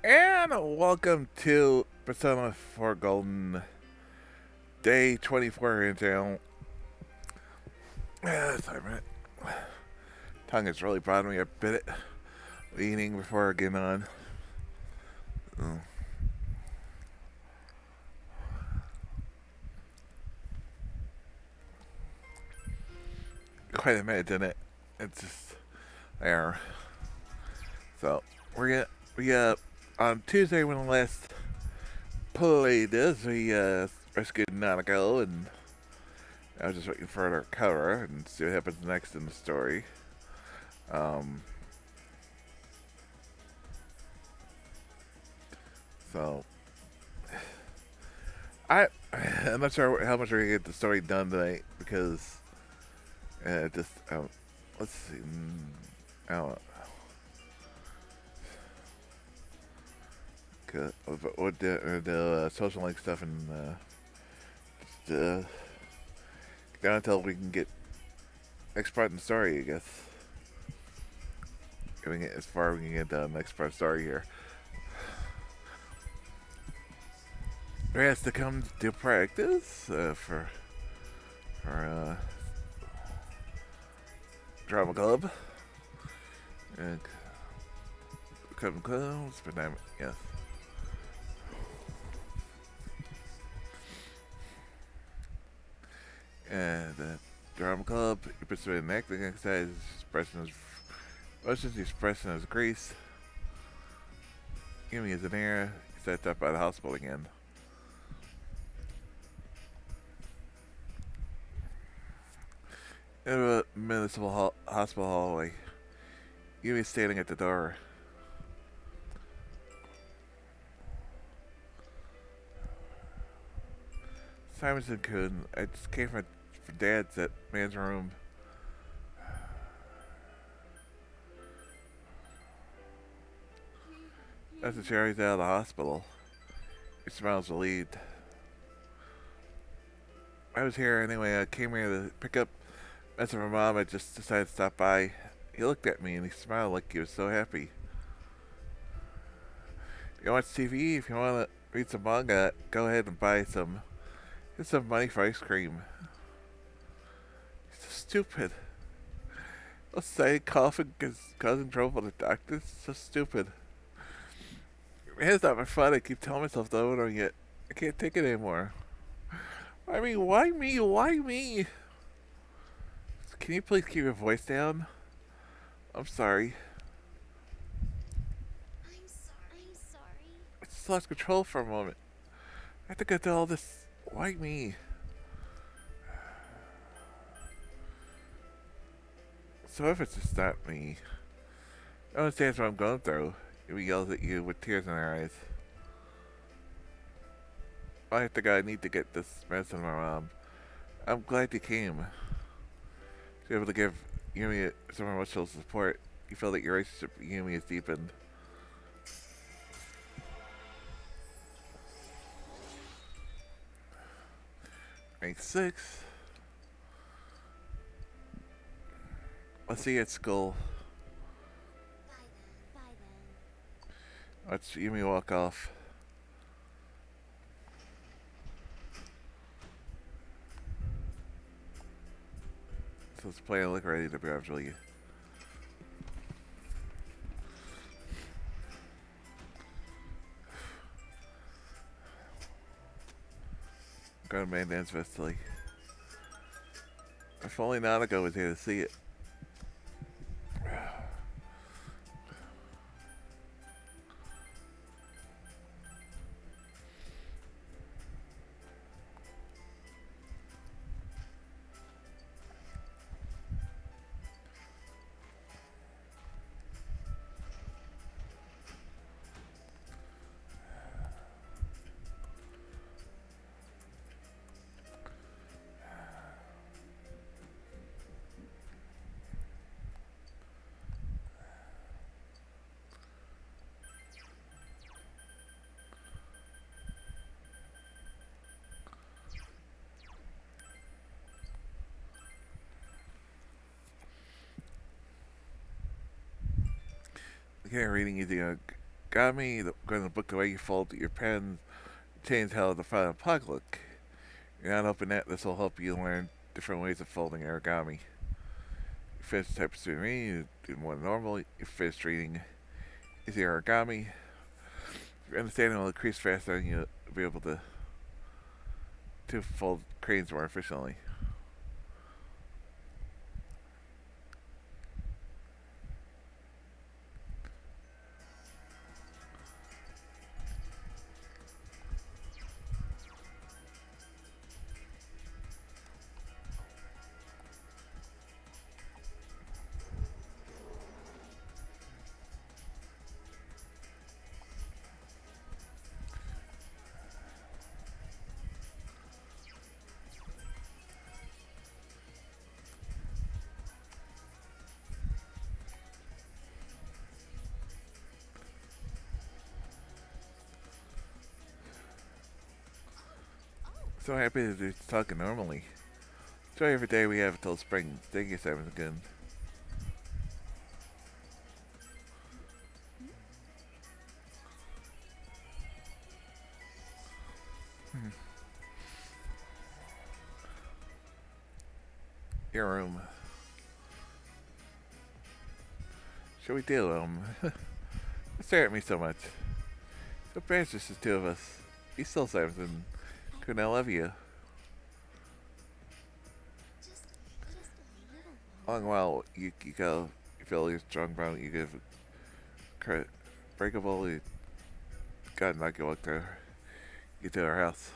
And welcome to Persona 4 Golden Day 24 in jail. Sorry a minute. Tongue is really bothering me a bit. Eating before getting on. Mm. Quite a minute, didn't it? It's just there. So, we on Tuesday when the last play this, we rescued Nanako, and I was just waiting for her to recover and see what happens next in the story. Um, so, I'm not sure how much we're gonna get the story done tonight because just let's see. Oh, what the social link stuff and just down until we can get next part in the story, I guess. Getting it as far as we can get the next part of the story here. There has to come to practice for drama club and come close, but yes. And drama club, you participate in acting exercise, expressing his emotions, expressing his grace. Yumi is an era, set up by the hospital again. In a municipal hospital hallway, Yumi is standing at the door. Simonson-kun, I just came from Dad's at man's room. That's the Cherry's out of the hospital. He smiles relieved. I was here anyway. I came here to pick up mess with my mom. I just decided to stop by. He looked at me and he smiled like he was so happy. You watch TV? If you want to read some manga, go ahead and buy some. Get some money for ice cream. He's so stupid. Let's say coughing because causing trouble for the doctors. So stupid. Man, it's not my fun. I keep telling myself that over and yet I can't take it anymore. I mean, why me? Why me? Can you please keep your voice down? I'm sorry. I'm sorry. I just lost control for a moment. I have to get to all this. Why me? So if it's just not me, no one understands what I'm going through. He yells at you with tears in her eyes. I think I need to get this medicine to my mom. I'm glad you came. To be able to give Yumi some emotional support. You feel that your relationship with Yumi is deepened. Rank 6. Let's see you at school. Bye then. Watch Yumi walk off. So let's play and look ready to gradually. Go to Man Dance Festival. If only Nanako was here to see it. Okay, reading easy. origami, going to book the way you fold your pen, change how the final plug look. You're not open that, this will help you learn different ways of folding origami. You finish type of student reading, you do more normal. You finish reading is your origami. Your understanding will increase faster and you'll be able to fold cranes more efficiently. So happy that it's talking normally. Enjoy every day we have until spring. Thank you, Simon, again. Your room. Shall we do, Don't stare at me so much. So bad it's just the two of us. Be still, Simon. Couldn't I love you? Just a little Long while you go, you feel you're strong brown, you give breakable, you got knock you walk to get to our house.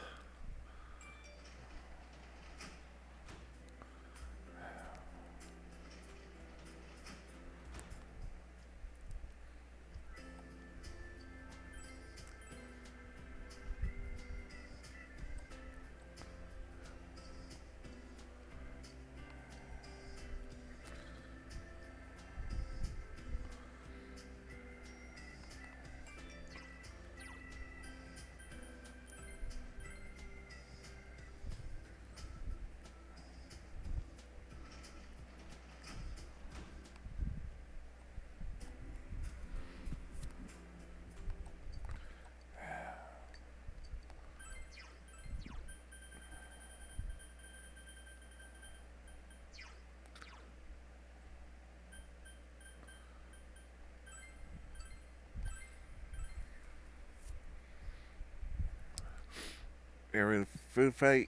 You're in a food fight.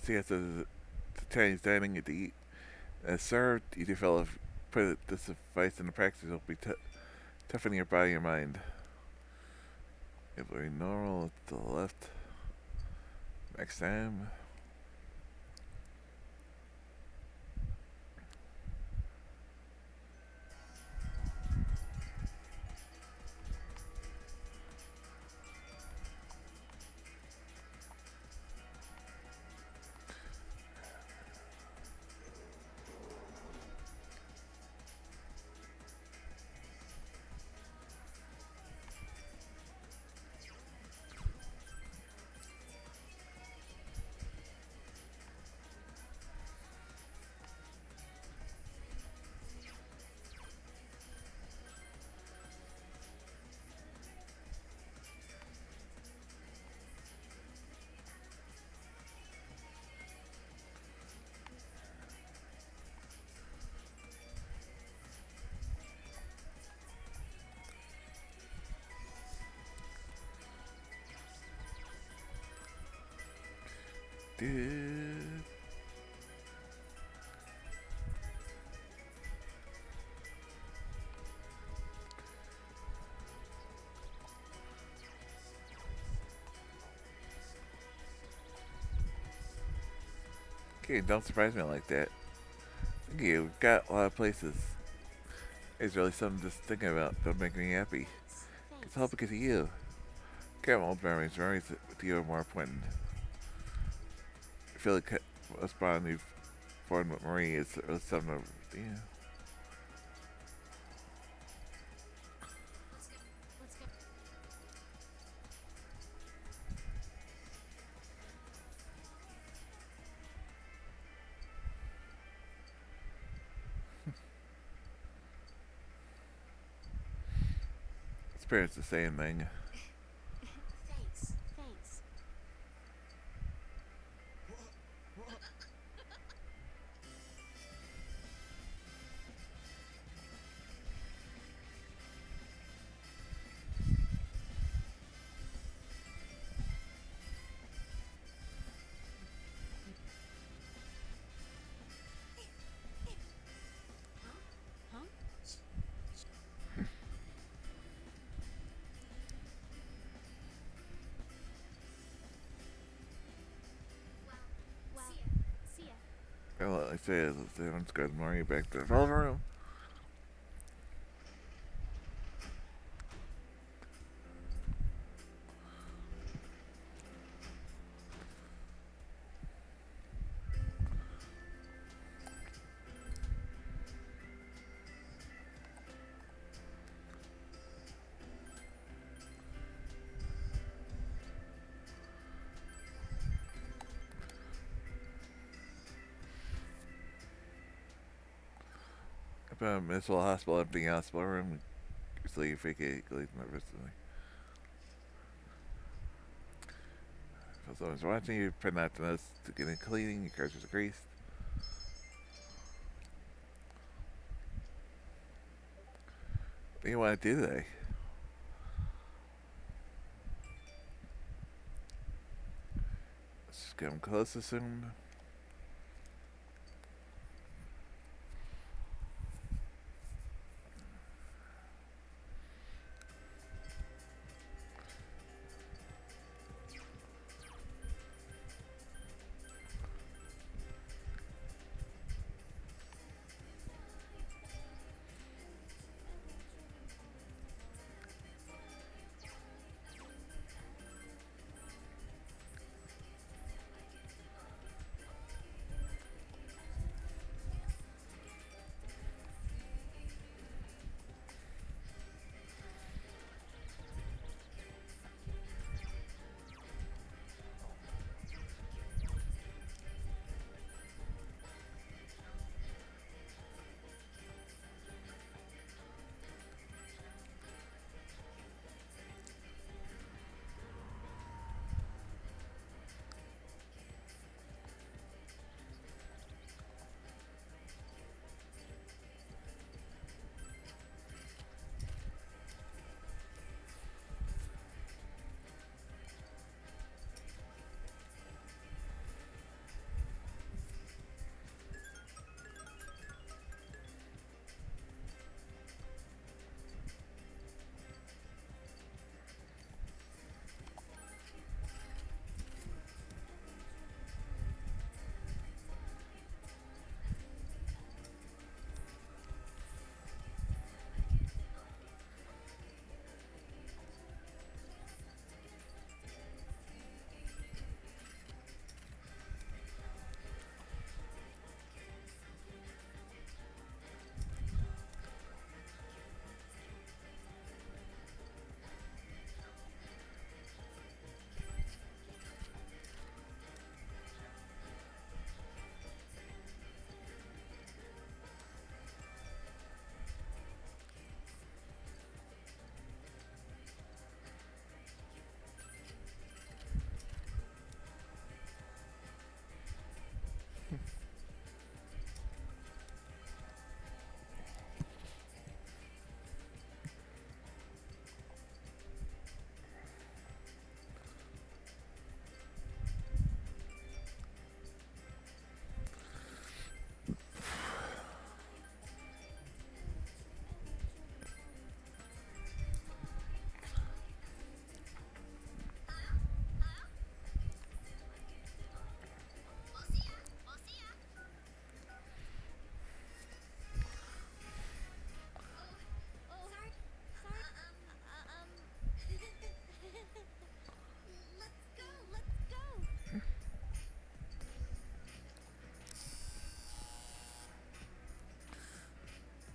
See, it's the Chinese dining you to eat. As served, you develop put this advice into practice. It'll be toughening your body and mind. It will be normal to the left. Next time. Dude. Okay, don't surprise me like that. Thank you. We've got a lot of places. It's really something just thinking about. Don't make me happy. It's all because of you. Care about old memories. Memories with you are more important. I feel like us bond we've formed with Marie is really something of, yeah. Let's go. Spirit's the same thing. Thanks. Thanks. Huh? Well, see ya. Well, I say everyone's got Mario back to the hotel room. About Municipal Hospital emptying hospital room. Sleep, vacate, leave nervously. If someone's watching you, print out the notes to get in cleaning, your cartridges are greased. What do you want to do today? Let's just get them close soon.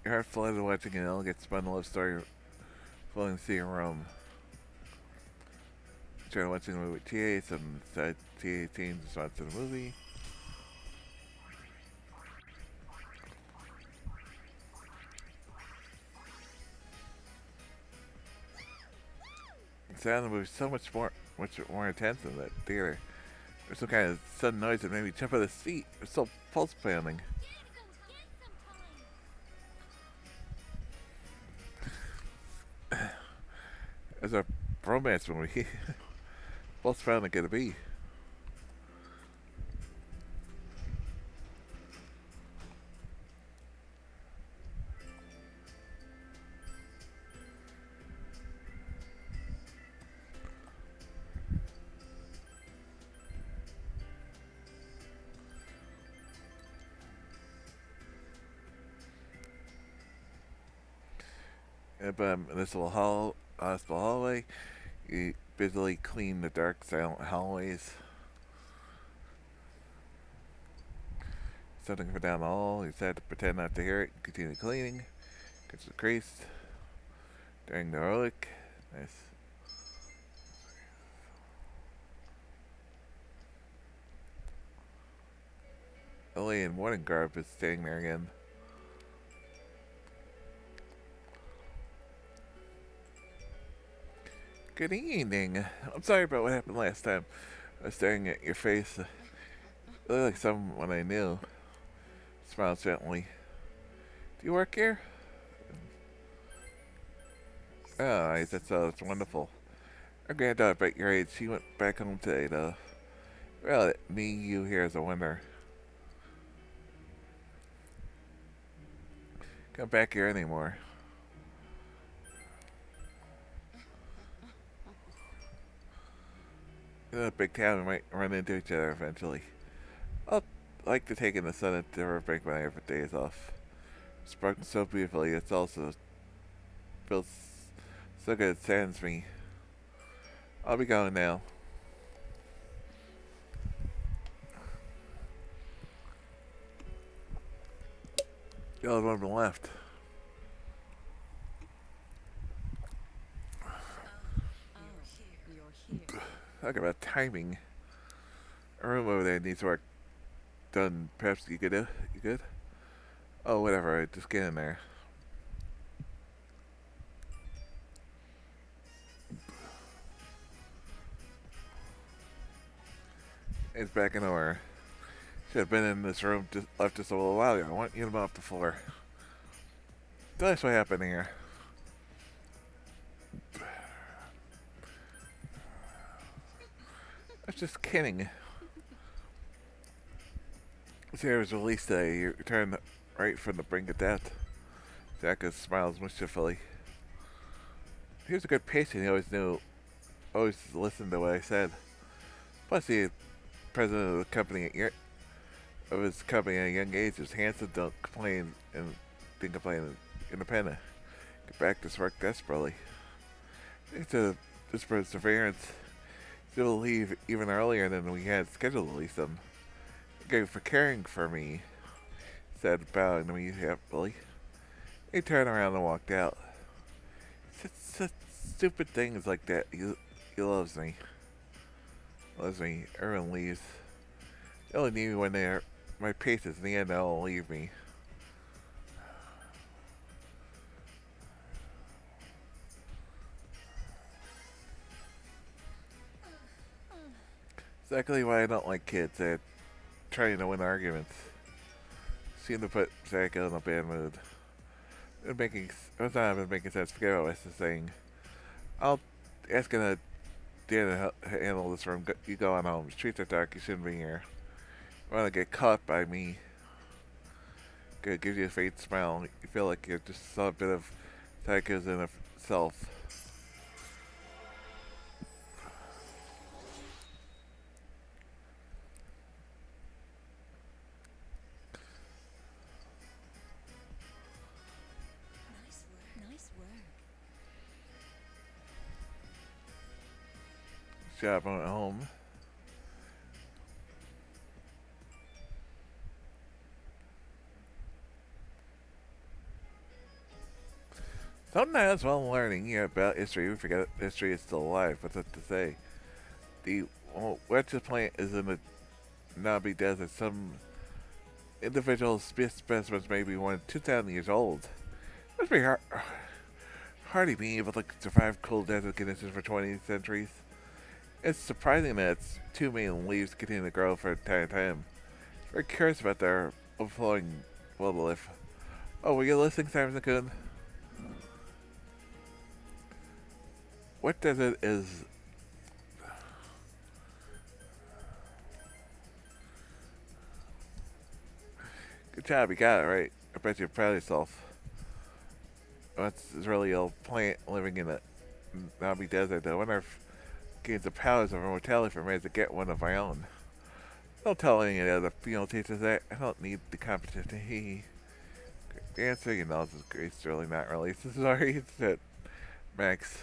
Your heart flooded watching an elegant spun love story flowing through your room. Started watching the movie with TA, some side TA teams response to the movie. sound of the movie much more intense in that theater. There's some kind of sudden noise that made me jump out of the seat. It was so pulse pounding. As a romance movie, pulse pounding gonna be. But in this little hospital hallway, you busily clean the dark, silent hallways. Something from down the hall. You decide to pretend not to hear it and continue cleaning. Gets the crease. During the heroic. Nice. Ellie in morning garb is standing there again. Good evening. I'm sorry about what happened last time. I was staring at your face. You look like someone I knew. Smiled gently. Do you work here? Oh, that's wonderful. Our granddaughter about your age, she went back home today though. Well, me, you here as a winner. Come back here anymore. In a big town, we might run into each other eventually. I'll like to take in the sun at the break when I have days off. It's broken so beautifully, it's also feels so good it saddens me. I'll be going now. The only one left. Talk about timing. A room over there needs work done. Perhaps you could do? You good? Oh, whatever. Just get in there. It's back in order. Should have been in this room left just a little while ago. I want you to mop the floor. That's what happened here. I was just kidding. Sarah was released today. You returned right from the brink of death. Zaka smiles mischiefully. He was a good patient. He always listened to what I said. Plus, he president of the company of his company at a young age was handsome, didn't complain independent. Get back to work desperately. Thanks to this perseverance, he'll leave even earlier than we had scheduled to release him. Thank you for caring for me, said, bowing to me happily. He turned around and walked out. Such stupid things like that. He loves me. Loves me. Everyone leaves. They only need me when they're my patients. In the end, they'll leave me. Exactly why I don't like kids. They're trying to win arguments. Seem to put Zaka in a bad mood. It's not been making sense. Forget what I was saying. I'll ask Dan to handle this room. You go on home. Streets are dark. You shouldn't be here. You want to get caught by me. Good. Gives you a faint smile. You feel like you just saw a bit of Zaka's in itself. Job on at home. Sometimes while learning about history, we forget history is still alive. What's that to say? The Wetcher plant is in the Nabi Desert. Some individual specimens may be 2,000 years old. Must be Hardly being able to survive cold desert conditions for 20 centuries. It's surprising that its two main leaves continue to grow for an entire time. Very curious about their overflowing will to live. Oh, were you listening, Simon Coon? What desert is... Good job, you got it right. I bet you're proud of yourself. What's really a plant living in a Nabi desert? I wonder if it gains the powers of immortality for me to get one of my own. Don't tell any of the other female teachers that. I don't need the competition. The answer, you know, is Grace really not really. Sorry, it's it. Max.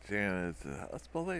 Jan is a spell.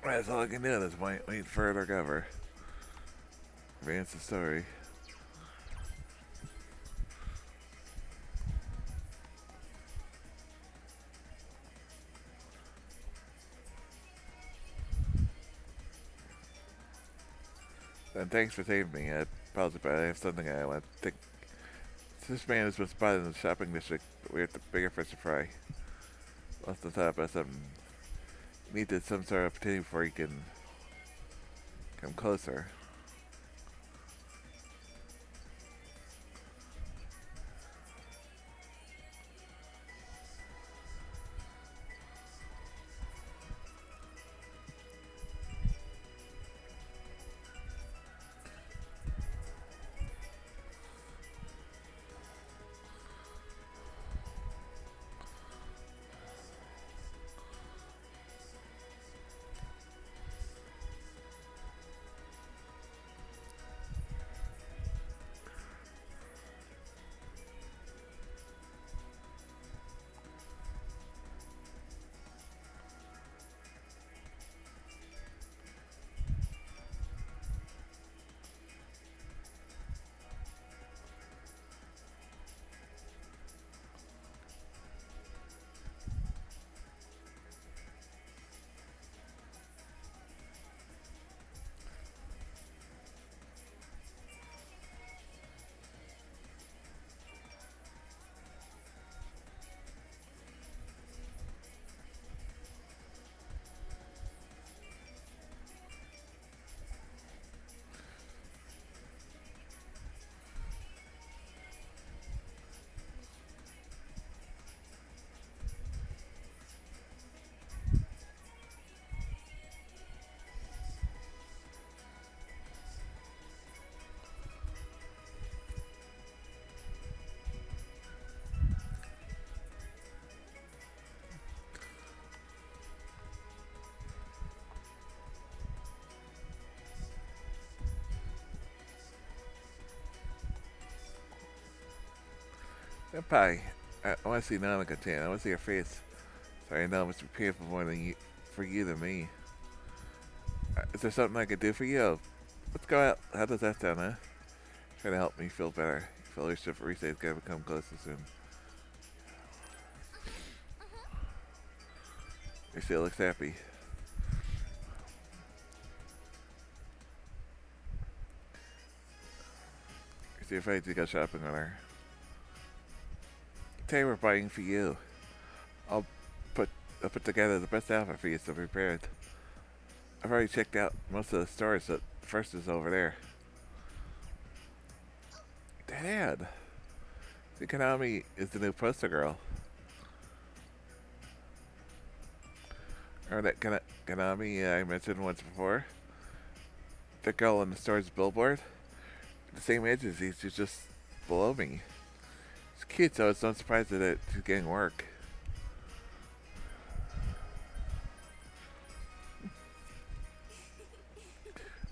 That's all I can do at this point. Wait for it or cover. Advance the story. And thanks for saving me. I apologize, but I have something I want to think. This man has been spotted in the shopping district, but we have the bigger fish to fry. Off the top of some needed some sort of opportunity before he can come closer. Senpai, I want to see Nanaka-chan. I want to see her face. So I know it must be painful more than for you than me. Is there something I could do for you? Let's go out. How does that sound, huh? Try to help me feel better. Fellowship Rise is gonna become closer soon. He still looks happy. See if I need to go shopping on her. Today we're buying for you. I'll put I'll put together the best outfit for you so prepared. I've already checked out most of the stores, so the first is over there. Dad! See, Konami is the new poster girl. Remember that Konami I mentioned once before? That girl on the store's billboard? The same age as these, she's just below me. It's cute, so it's not surprising that she's getting work.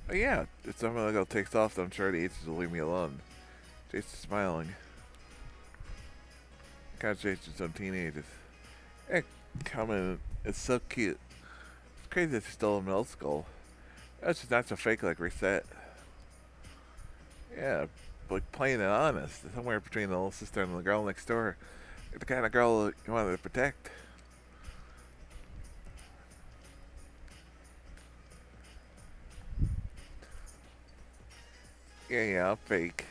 But yeah, if someone girl takes off, I'm sure the ages will leave me alone. Jason's smiling. Congratulations on teenagers. Hey, Common, it's so cute. It's crazy that she's still in middle school. That's just not so fake like Reset. Yeah, like plain and honest. Somewhere between the little sister and the girl next door. The kind of girl you wanted to protect. Yeah, I'm fake.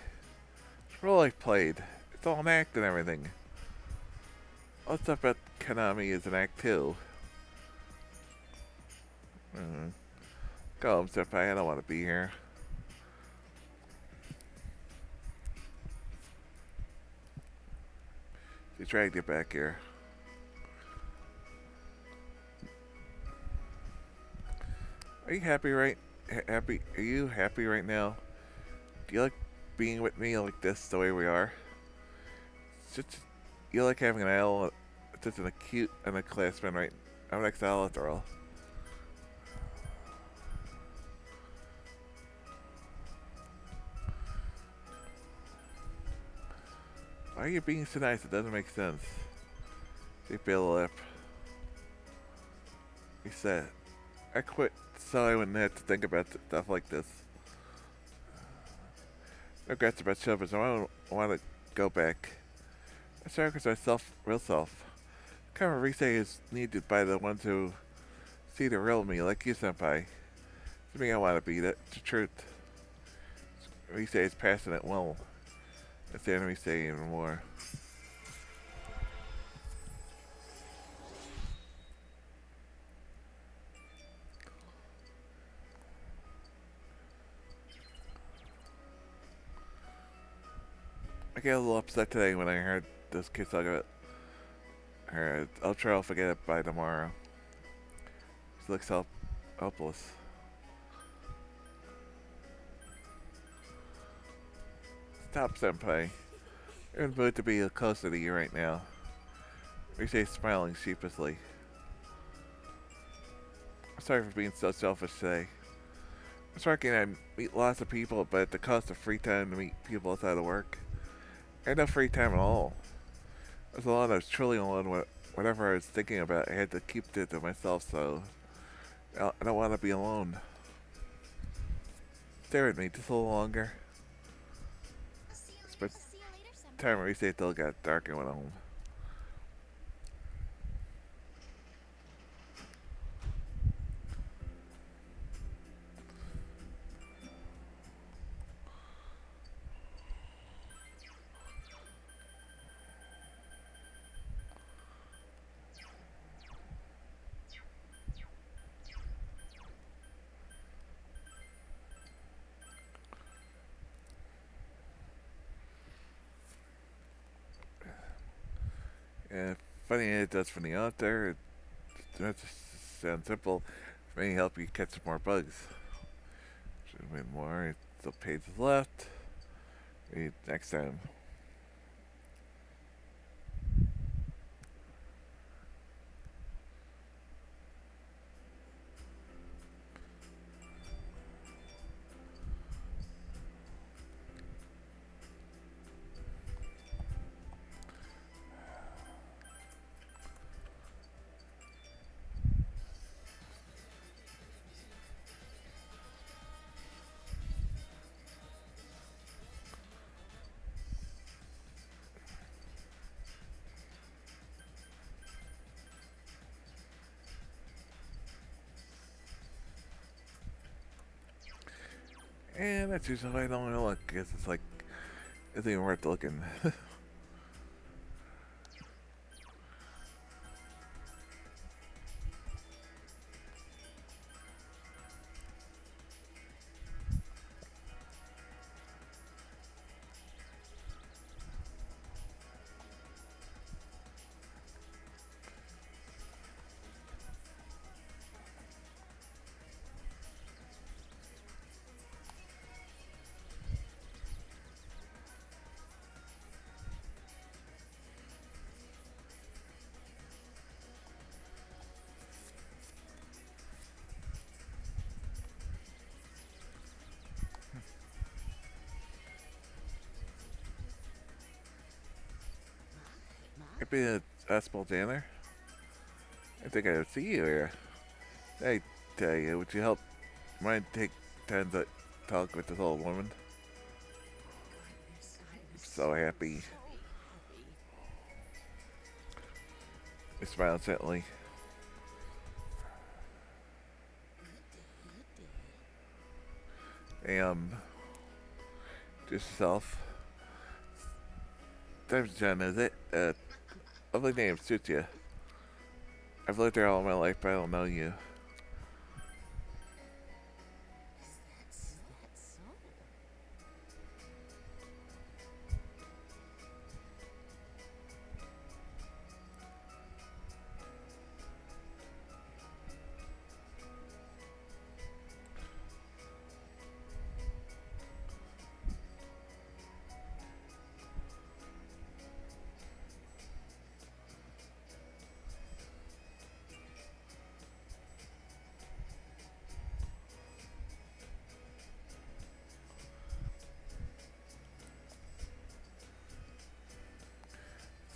It's role I played. It's all an act and everything. All stuff about Konami is an act too. Mm-hmm. Go home, Senpai. I don't want to be here. She dragged you back here. Are you happy happy? Are you happy right now? Do you like being with me like this, the way we are? It's just, you like having an idol, just an acute and a classman, right? I'm an ex-idol after all. Why are you being so nice? It doesn't make sense. She bit a lip. He said, I quit so I wouldn't have to think about stuff like this. No regrets about Shepard, so I don't want to go back. I start with myself, real self. Kind of Rise is needed by the ones who see the real me, like you, Senpai. To me, I want to be the truth. Rise is passionate well. That's the enemy say even more. I get a little upset today when I heard those kids talk about her. I'll try to forget it by tomorrow. She looks helpless. Stop, Senpai. You're in the mood to be closer to you right now. Rise smiling sheepishly. I'm sorry for being so selfish today. I'm working I meet lots of people, but at the cost of free time to meet people outside of work. I had no free time at all. I was alone. I was truly alone. Whatever I was thinking about, I had to keep it to myself, so I don't want to be alone. Stare at me just a little longer. But time Rise till it got dark and went home. Yeah, funny it does from the out there. That just sounds simple. It may help you catch some more bugs. Should have been more. The page is left. Read next time. And that's usually why I don't really look. Because it's like, it's even worth looking. I'd be a basketball janitor. I think I would see you here. I tell you, would you help? Mind take time to talk with this old woman? I'm so happy. I smiled gently. Just yourself. Time's Jen, is it? Lovely name, suits you. I've lived here all my life, but I don't know you.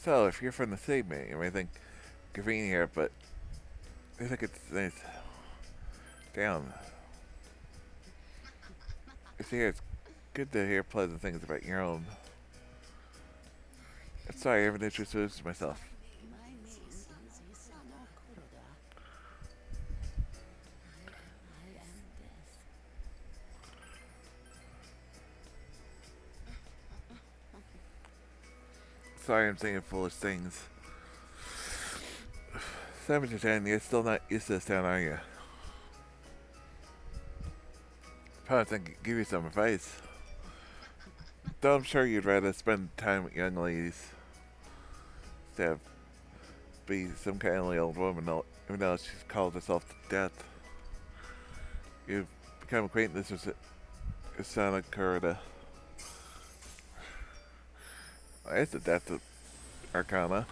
So, if you're from the city, man, you may think convenient here, but I think it's down. You see, it's good to hear pleasant things about your own. I'm sorry, I haven't introduced myself. My name is Isano Kuroda. I am death. Sorry, I'm saying foolish things. Savage Jen, you're still not used to this town, are you? Perhaps I can give you some advice. Though I'm sure you'd rather spend time with young ladies instead of be some kindly old woman, even though she's called herself to death. You've become acquainted with Isana Kurita. It's the death of Arcana.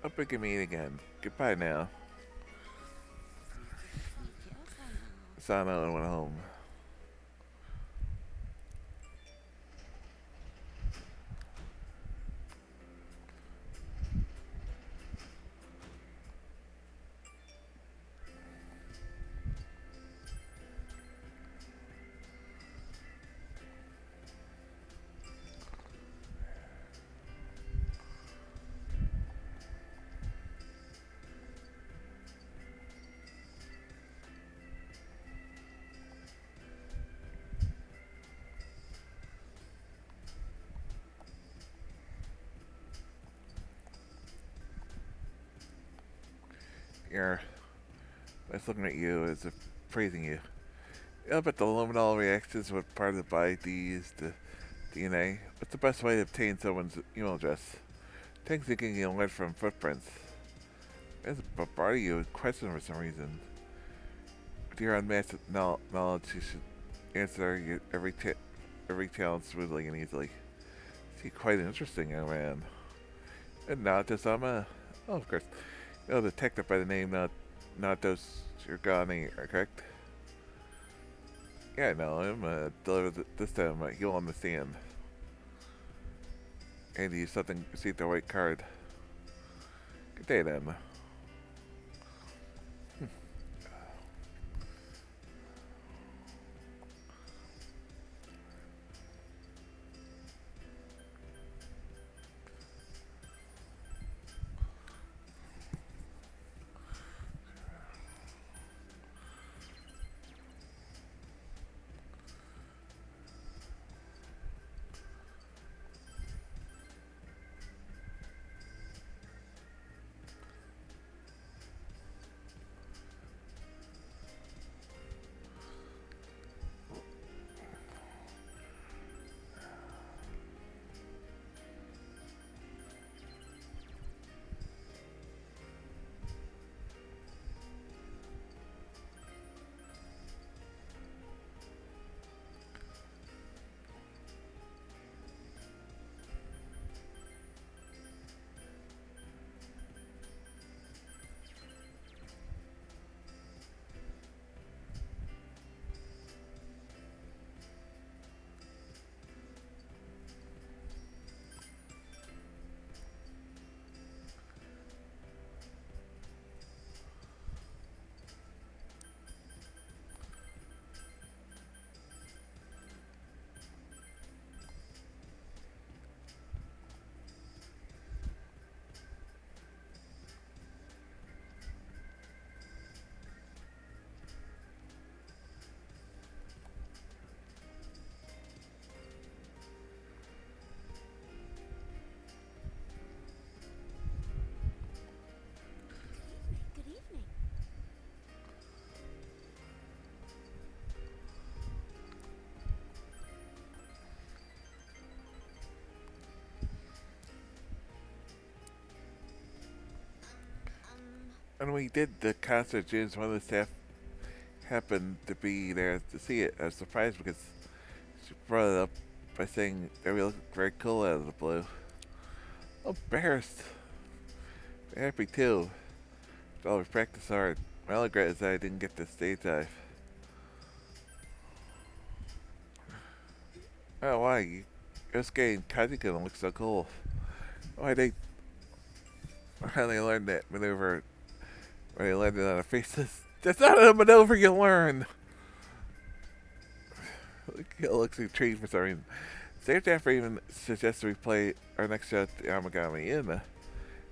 Hope we can meet again. Goodbye now. Be careful now. Sana went home. You're nice looking at you as if praising you. Yeah, but the luminol reactions with part of the body to use the DNA. What's the best way to obtain someone's email address? Things you can learn from footprints. There's a part of you question for some reason. With your unmatched knowledge, you should answer every challenge smoothly and easily. See, quite interesting, young man. And Natos, oh, of course. You know, detective by the name Natos Shirgani, correct? Yeah, I know him. Delivered this time. He'll understand. And he something received the white card. Good day, then. when we did the concert, James, one of the staff happened to be there to see it. I was surprised because she brought it up by saying that we look very cool out of the blue. I'm embarrassed. But happy too. Well, we practiced hard. My only regret is that I didn't get the stage dive. Oh, why? Yosuke and Kaji gonna look so cool. Why they learned that maneuver when they landed on their faces? That's not a maneuver you learn! It looks intrigued for some reason. Stage After even suggested we play our next show at the Amagami Inn. It'd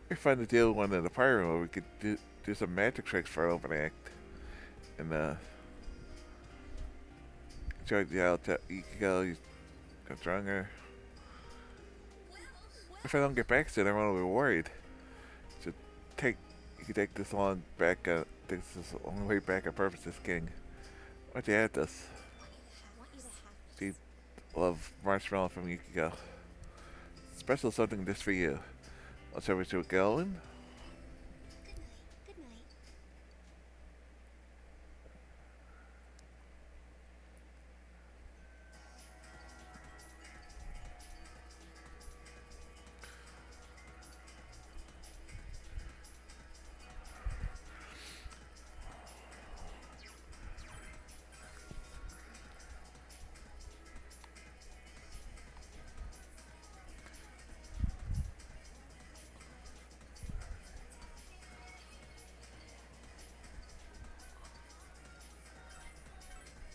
be fun to do one in the party room where we could do some magic tricks for our open act. And, enjoy the out you can go stronger. If I don't get back soon, everyone will be worried. So you can take this long back, take this long way back on purpose, this king. Why'd you add this? Want you to have Deep love marshmallow from Yukiko. Special something just for you. I'll show you to going. Good night. Good night.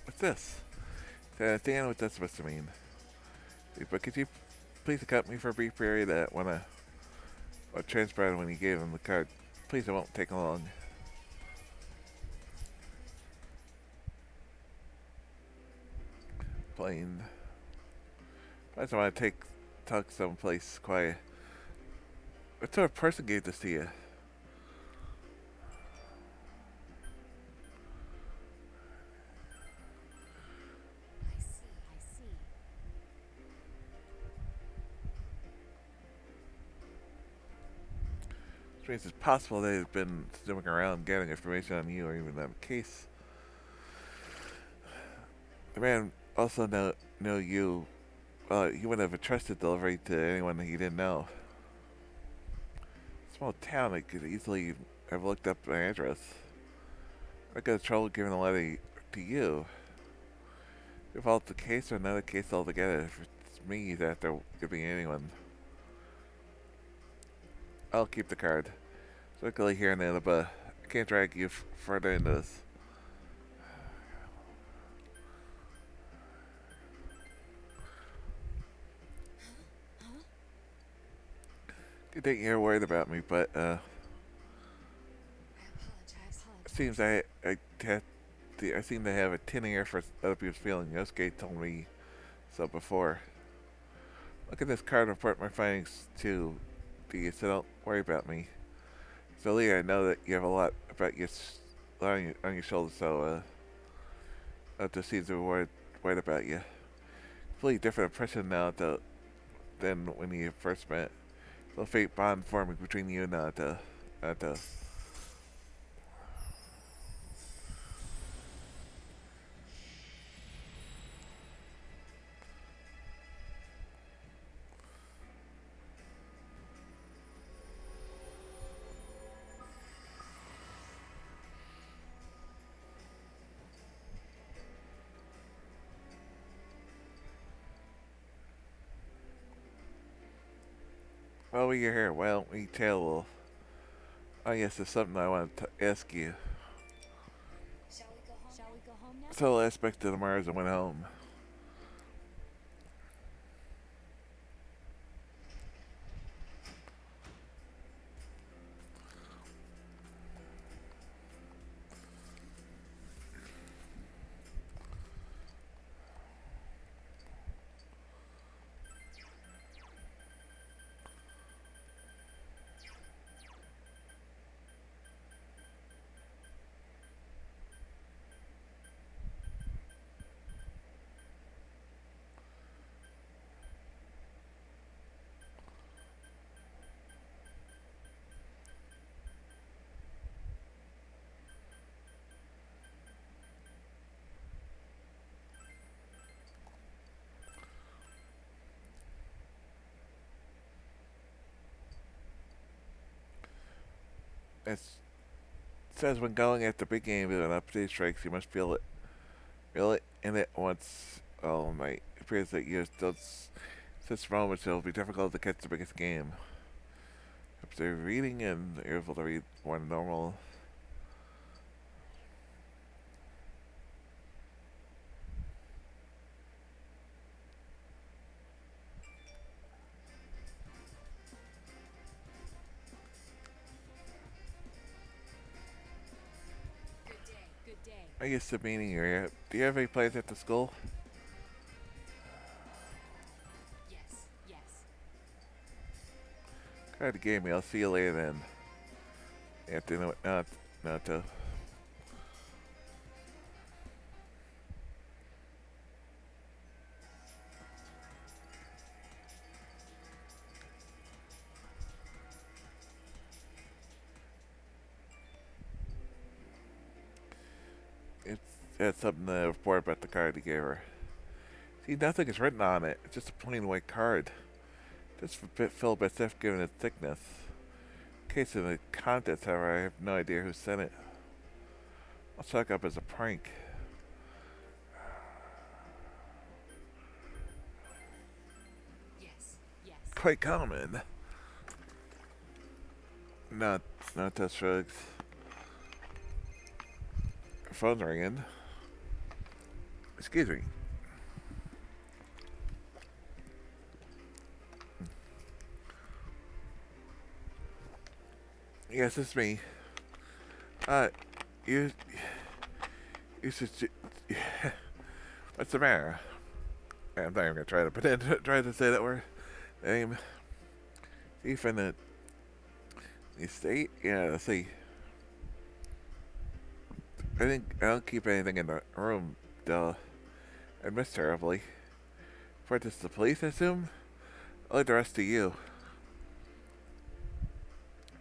What's this? I understand what that's supposed to mean. But could you please accompany me for a brief period when what transpired when you gave him the card? Please, it won't take long. Plain. I just want to talk someplace quiet. What sort of person gave this to you? I see. Which means it's possible they've been snooping around getting information on you or even on the case. The man also know you. Well, he wouldn't have entrusted delivery to anyone he didn't know. Small town, I could easily have looked up my address. I got trouble giving a letter to you. If it's the case or another case altogether, if it's me he's after, could be anyone. I'll keep the card. Luckily here in the but I can't drag you further into this. Good thing you're worried about me, but I it seems I seem to have a tin ear for other people's feelings. Yosuke told me so before. Look at this card and report my findings to you, so don't worry about me. So Leah, I know that you have a lot about on your shoulders, so just seems to be worried about you. Completely different impression now than when you first met. The fate bond forming between you and Naruto. Well, you're here. Why don't we tell? Well, oh yes, there's something I want to ask you. Shall we go home now? So last back to the Mars and went home. It says when going after big game with an update strikes, you must feel it in it once all night. It appears that you don't such moments it'll be difficult to catch the biggest game. After reading and you're able to read more than normal. Good day, good day. I guess the meeting area. Do you have any plans at the school? Yes, yes. Card the game. I'll see you later then. After not to. It's that's something to report about the card he gave her. See, nothing is written on it. It's just a plain white card. Just filled by stuff given its thickness. In case of the contents, however, I have no idea who sent it. I'll chalk up as a prank. Yes, yes. Quite common. Not test shrugs. Phone's ringing. Excuse me. Yes, it's me. You should. What's the matter? I'm not even gonna try to pretend try to say that word. Name. Thief in the estate. Yeah, let's see. I don't keep anything in the room, though. I miss terribly. For this the police, I assume? I'll leave the rest to you.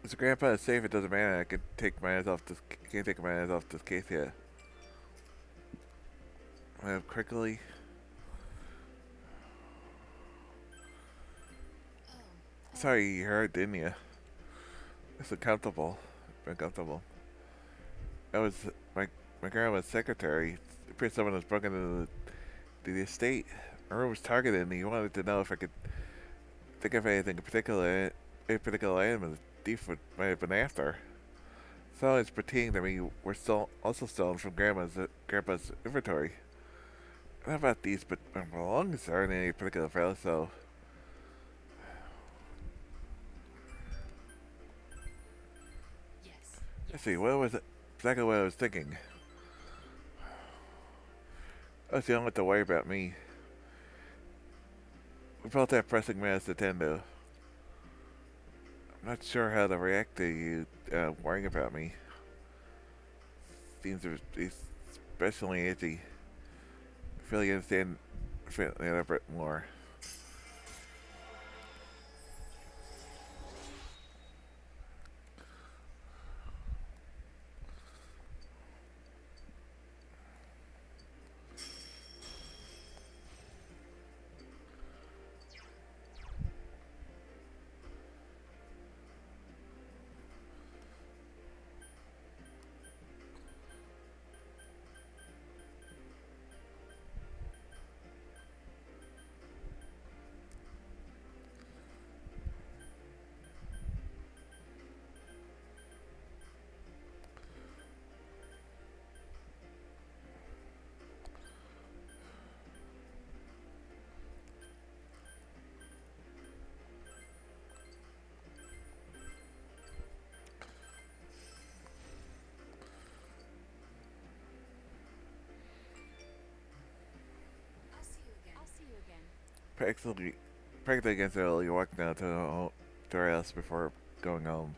Mr. Grandpa is safe, it doesn't matter. I can't take my eyes off this case yet. I have quickly. Sorry you heard, didn't you? It's uncomfortable. Uncomfortable. I was my grandma's secretary. It appears someone was broken into the estate. My room was targeted, and he wanted to know if I could think of anything in particular, a particular item the thief might have been after. So it's pretending that we were also stolen from grandpa's inventory. Not about these, but my belongings aren't in any particular file, so. Yes. Let's see, what was it? Exactly what I was thinking. Oh, so you don't have to worry about me. We both have pressing matters to attend to. I'm not sure how to react to you worrying about me. Seems to be especially itchy. I feel you understand a little bit more. I'll see you again. Practically against it, you walk down to our house before going home.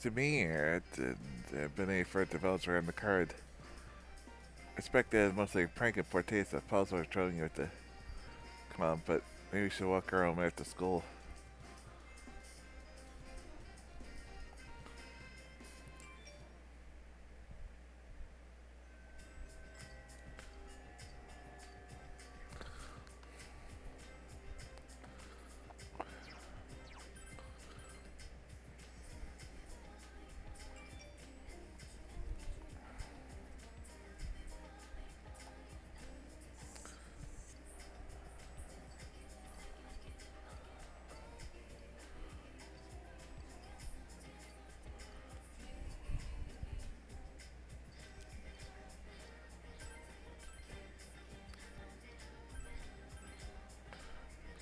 to me here, and I've been a for developer on the card. I expect that mostly a prank and Fortes that Paul's were trolling you with the come on, but maybe you should walk her home after school.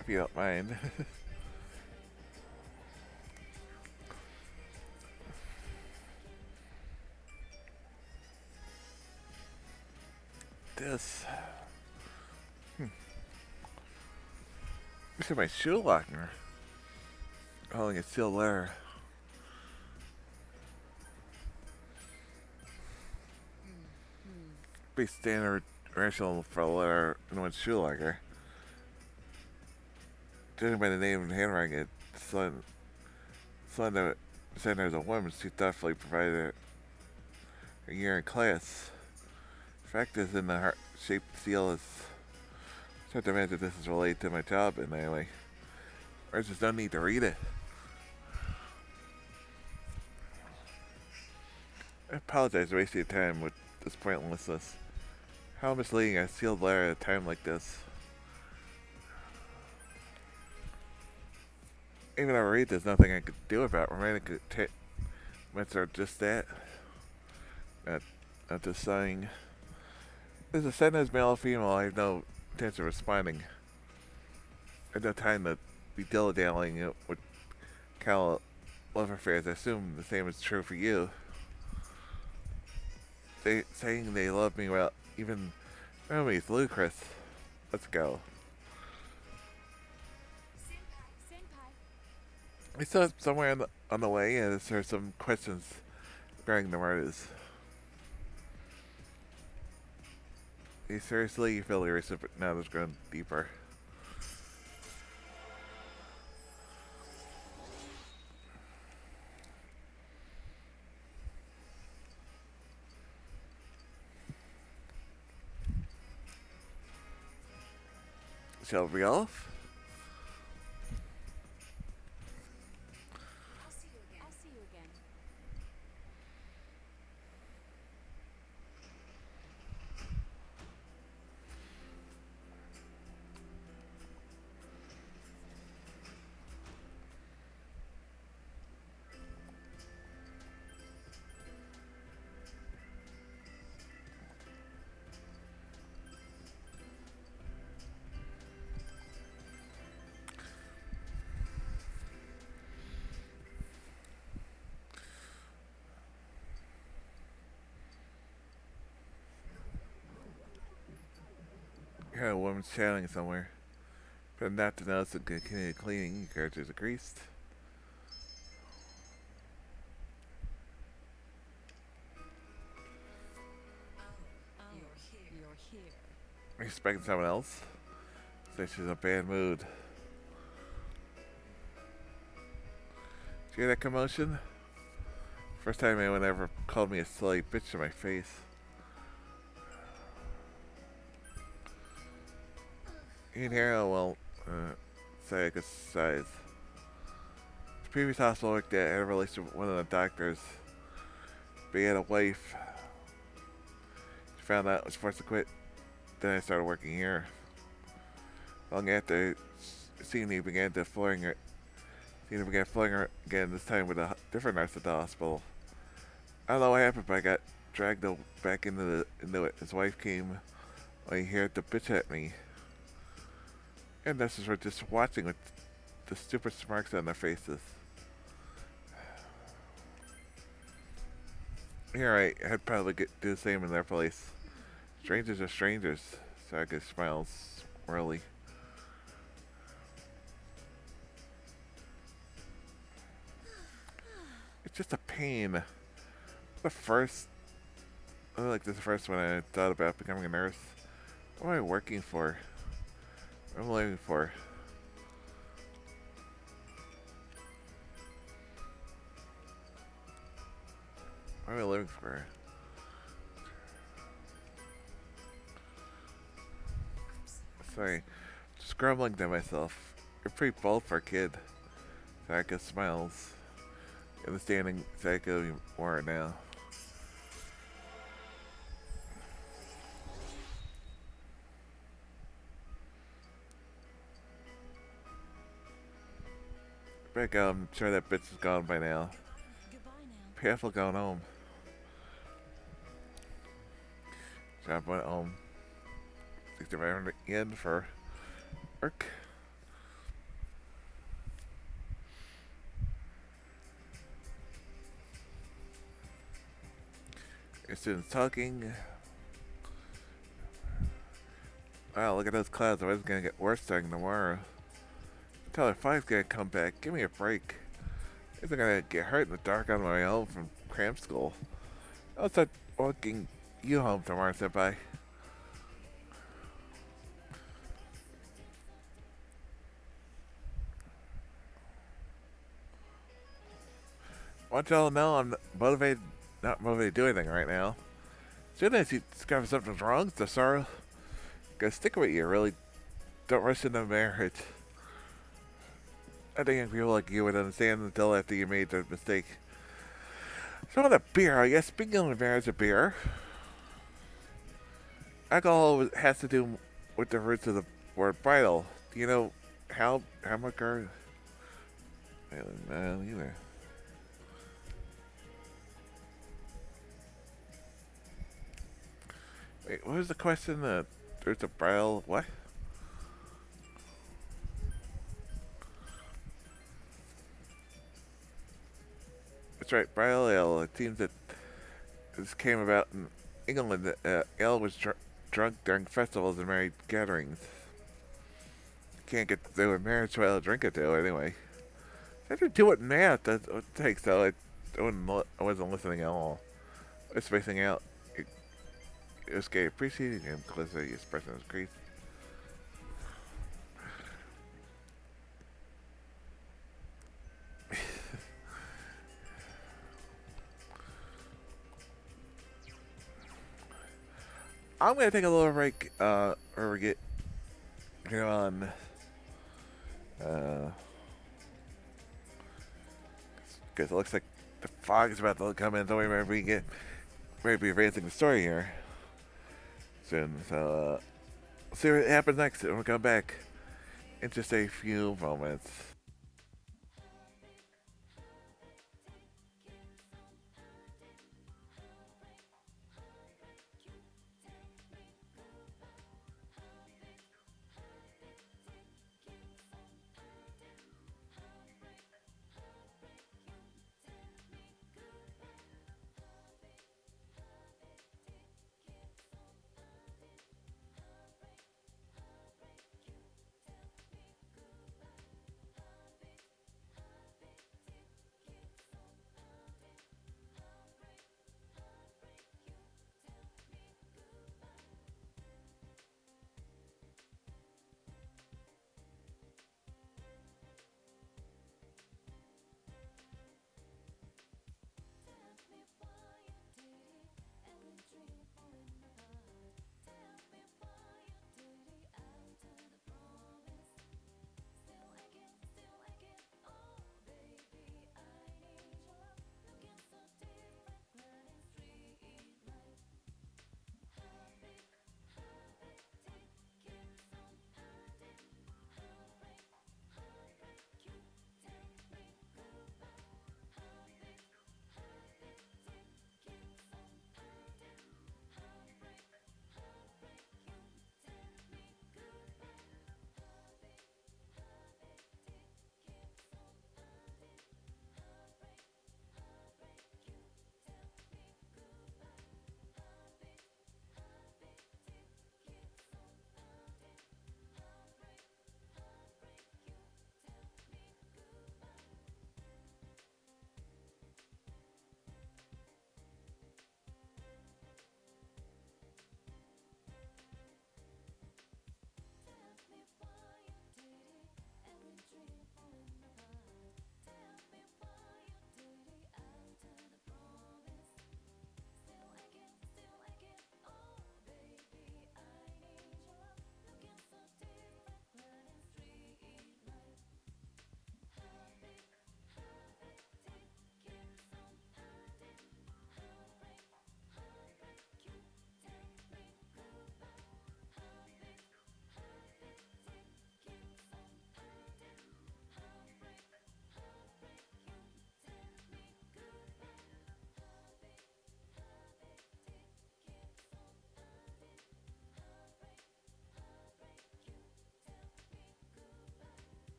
If you don't mind. This. Look at my shoe locker. Oh, it's still there. Be standard rational for a letter in one's shoe locker. Judging by the name and handwriting, it's son that saying there's a woman she thoughtfully provided a year in class. Fact is, in the heart-shaped seal is. I have to imagine this is related to my job in any way. Or just don't need to read it. I apologize for wasting your time with this pointlessness. How misleading a sealed letter at a time like this. Even though I read, there's nothing I could do about it. Romantic attachments are just that. Not just saying. There's a sentence, male or female, I have no intention of responding. I have no time to be dilly-dallying with Cal love affairs. I assume the same is true for you. Saying they love me, well, even me, it's ludicrous. Let's go. I saw it somewhere on the way, and there's some questions regarding the murders. You seriously, you feel irritated, but now it's going deeper. Shall we off? I'll see you again. Here, a woman's chatting somewhere. But not to notice the continued cleaning, your characters are greased. You're here. Are you expecting someone else? Say she's in a bad mood. Did you hear that commotion? First time anyone ever called me a silly bitch to my face. You can hear how well, say I could size. The previous hospital I worked at had a relationship with one of the doctors. But he had a wife. She found out, was forced to quit. Then I started working here. Long after, Sydney began flirting her again, this time with a different nurse at the hospital. I don't know what happened, but I got dragged back into it. His wife came when he heard the bitch at me. And nurses were just watching with the stupid smirks on their faces. You're right, I'd probably do the same in their place. Strangers are strangers. Saga smiles swirly. just a pain. The first, like this first one I thought about becoming a nurse. What am I working for? What am I living for? What am I living for? Sorry, just grumbling to myself. You're pretty bold for a kid. Sayaka smiles. Understanding Sayaka more now. Better go. I'm sure that bitch is gone by now. Goodbye now. Careful going home. Job went home. 6,500 yen for work. Your students talking. Wow, look at those clouds. The weather's gonna get worse starting tomorrow. Tyler 5's gonna come back. Give me a break. I'm gonna get hurt in the dark on my way home from cram school. I'll start walking you home tomorrow, senpai. Want y'all to know I'm motivated, not motivated to do anything right now. As soon as you discover something's wrong, the sorrow gonna stick with you. Really, don't rush into marriage. I think young people like you would understand until after you made the mistake. So the beer, I guess. Speaking of marriage of beer, alcohol has to do with the roots of the word bridal. Do you know how much are? I don't know either. Wait, what was the question? There's a bridal what? That's right, bridal ale. It seems that this came about in England. Ale was drunk during festivals and married gatherings. Can't get to do a marriage while drink it though. Anyway, I have to do it math. That's what it takes. So I wasn't listening at all. I was spacing out. It was gay appreciating and closely expressing his grief. I'm gonna take a little break, or we get on, because it looks like the fog is about to come in, so we might be advancing the story here soon. So, we'll see what happens next when we come back in just a few moments.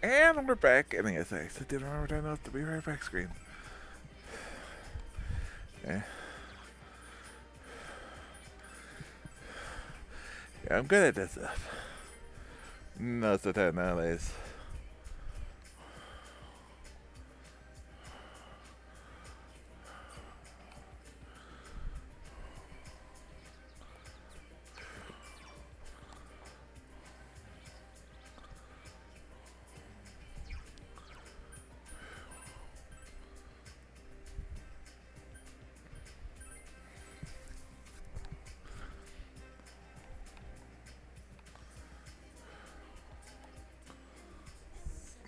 And we're back. And yes, I did remember to note the Be Right Back screen. Yeah. Yeah, I'm good at this stuff. Most of the time nowadays.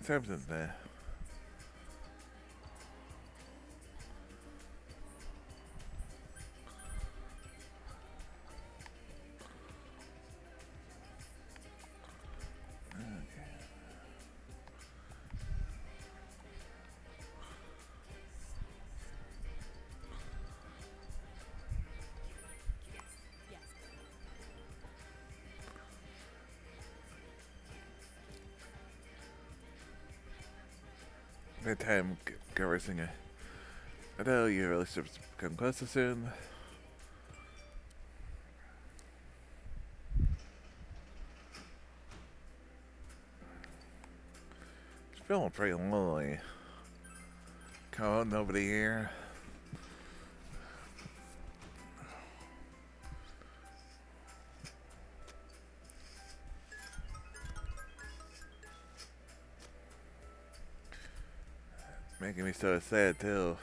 Something there. Good time conversing. I know your relationships become closer soon. It's feeling pretty lonely. Come on, nobody here. Making me so sad too.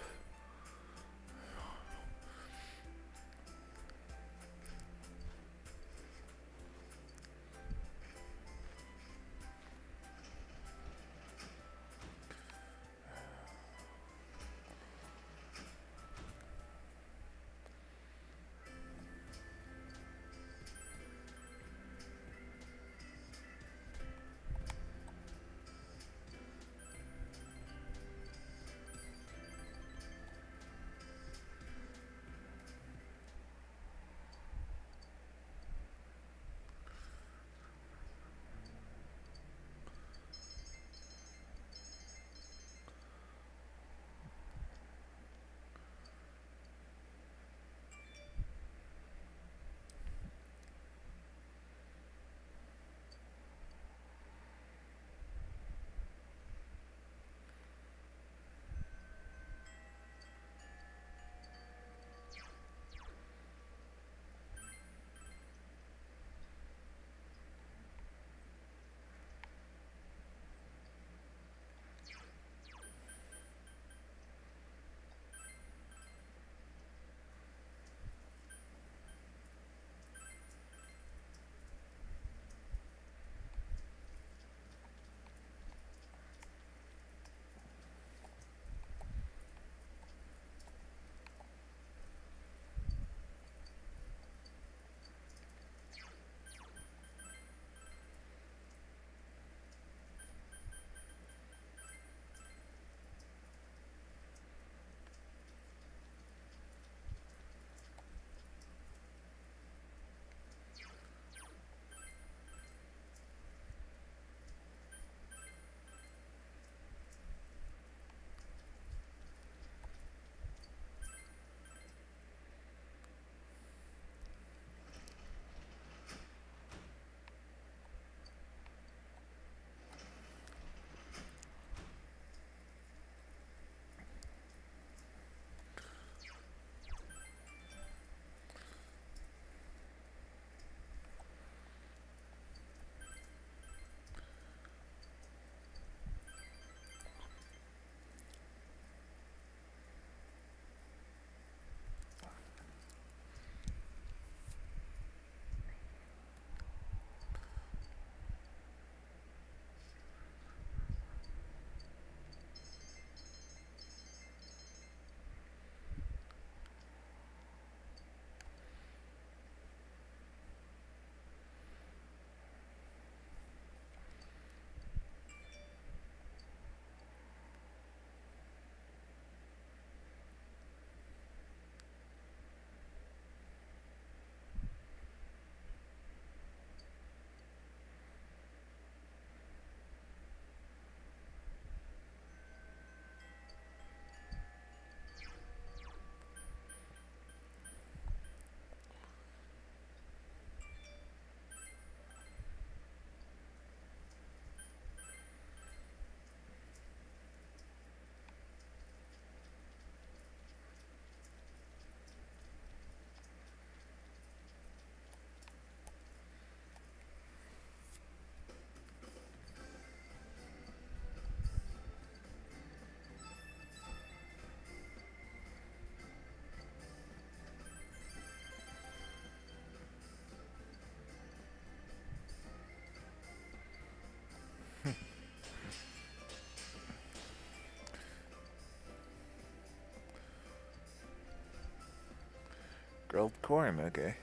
Grilled corn, okay.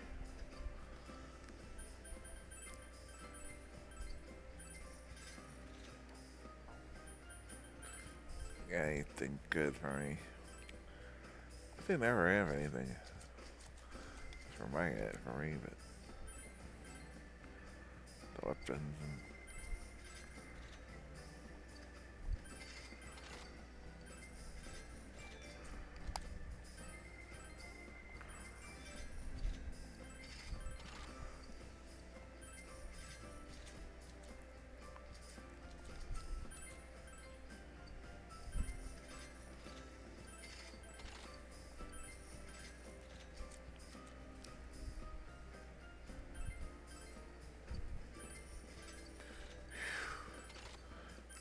Got anything good for me? They never have anything for me, but the weapons and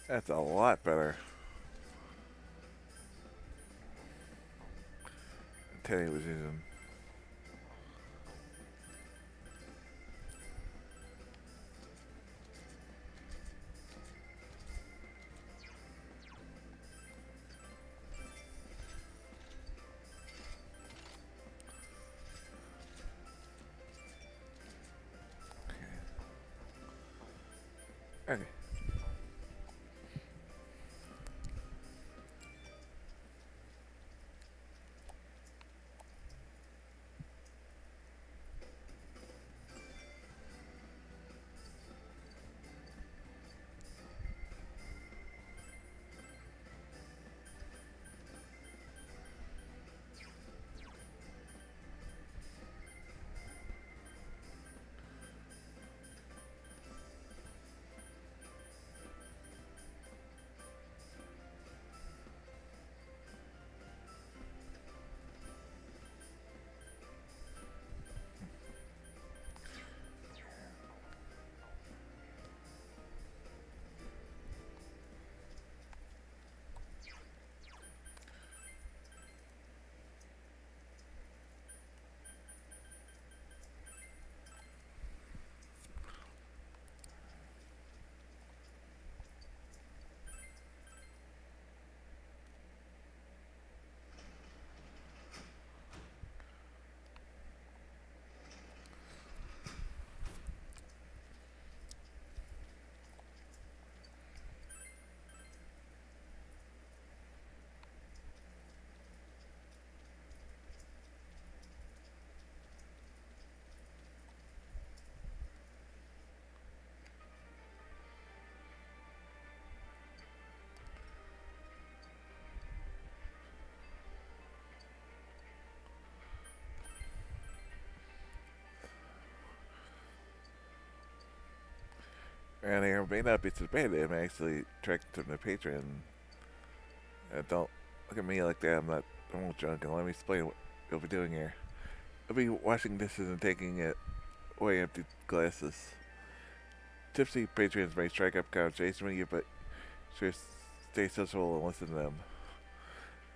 that's a lot better than Teddy was using. Okay. And there may not be suspended. I'm actually tracked to the Patreon. Don't look at me like that. I'm all drunk. And let me explain what you'll be doing here. I'll be washing dishes and taking it away empty glasses. Tipsy patrons may strike up conversation with you, but sure stay social and listen to them.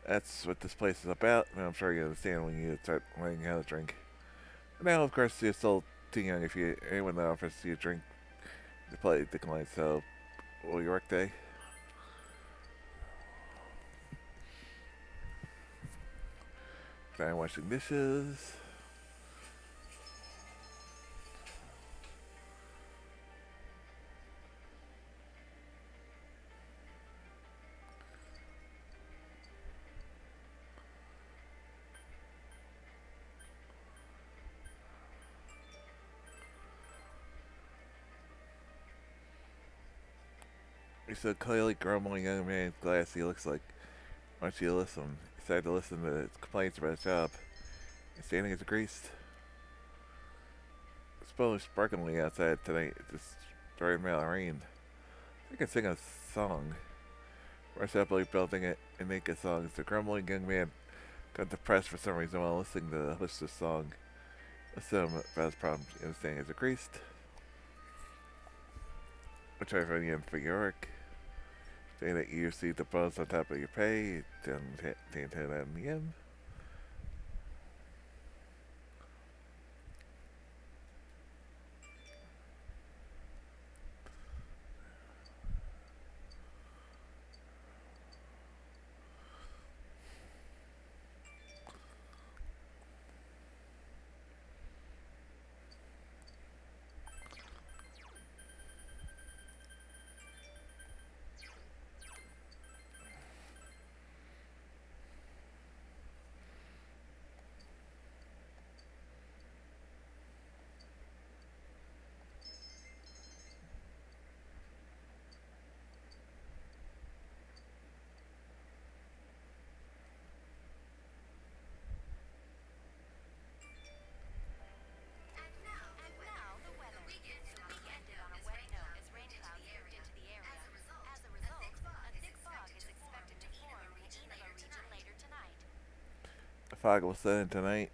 That's what this place is about, and I'm sure you understand when you start learning how to drink. Now, of course, you're still too young. If anyone that offers you a drink, you politely decline. So, will your work day? Trying washing dishes. He's a clearly grumbling young man in glass. He looks like, why don't you listen? He decided to listen to his complaints about his job. His standing is greased. It's probably sparkling outside tonight. It's just starting amount of rain. I can sing a song. Rush happily building it and make a song. It's a grumbling young man got depressed for some reason while listening to the hostess song. Listen to him about his problems. You understand? Is it greased? I'll try for the end for your work. Say that you receive the bonus on top of your pay. 10 out in the end. Fog will set in tonight.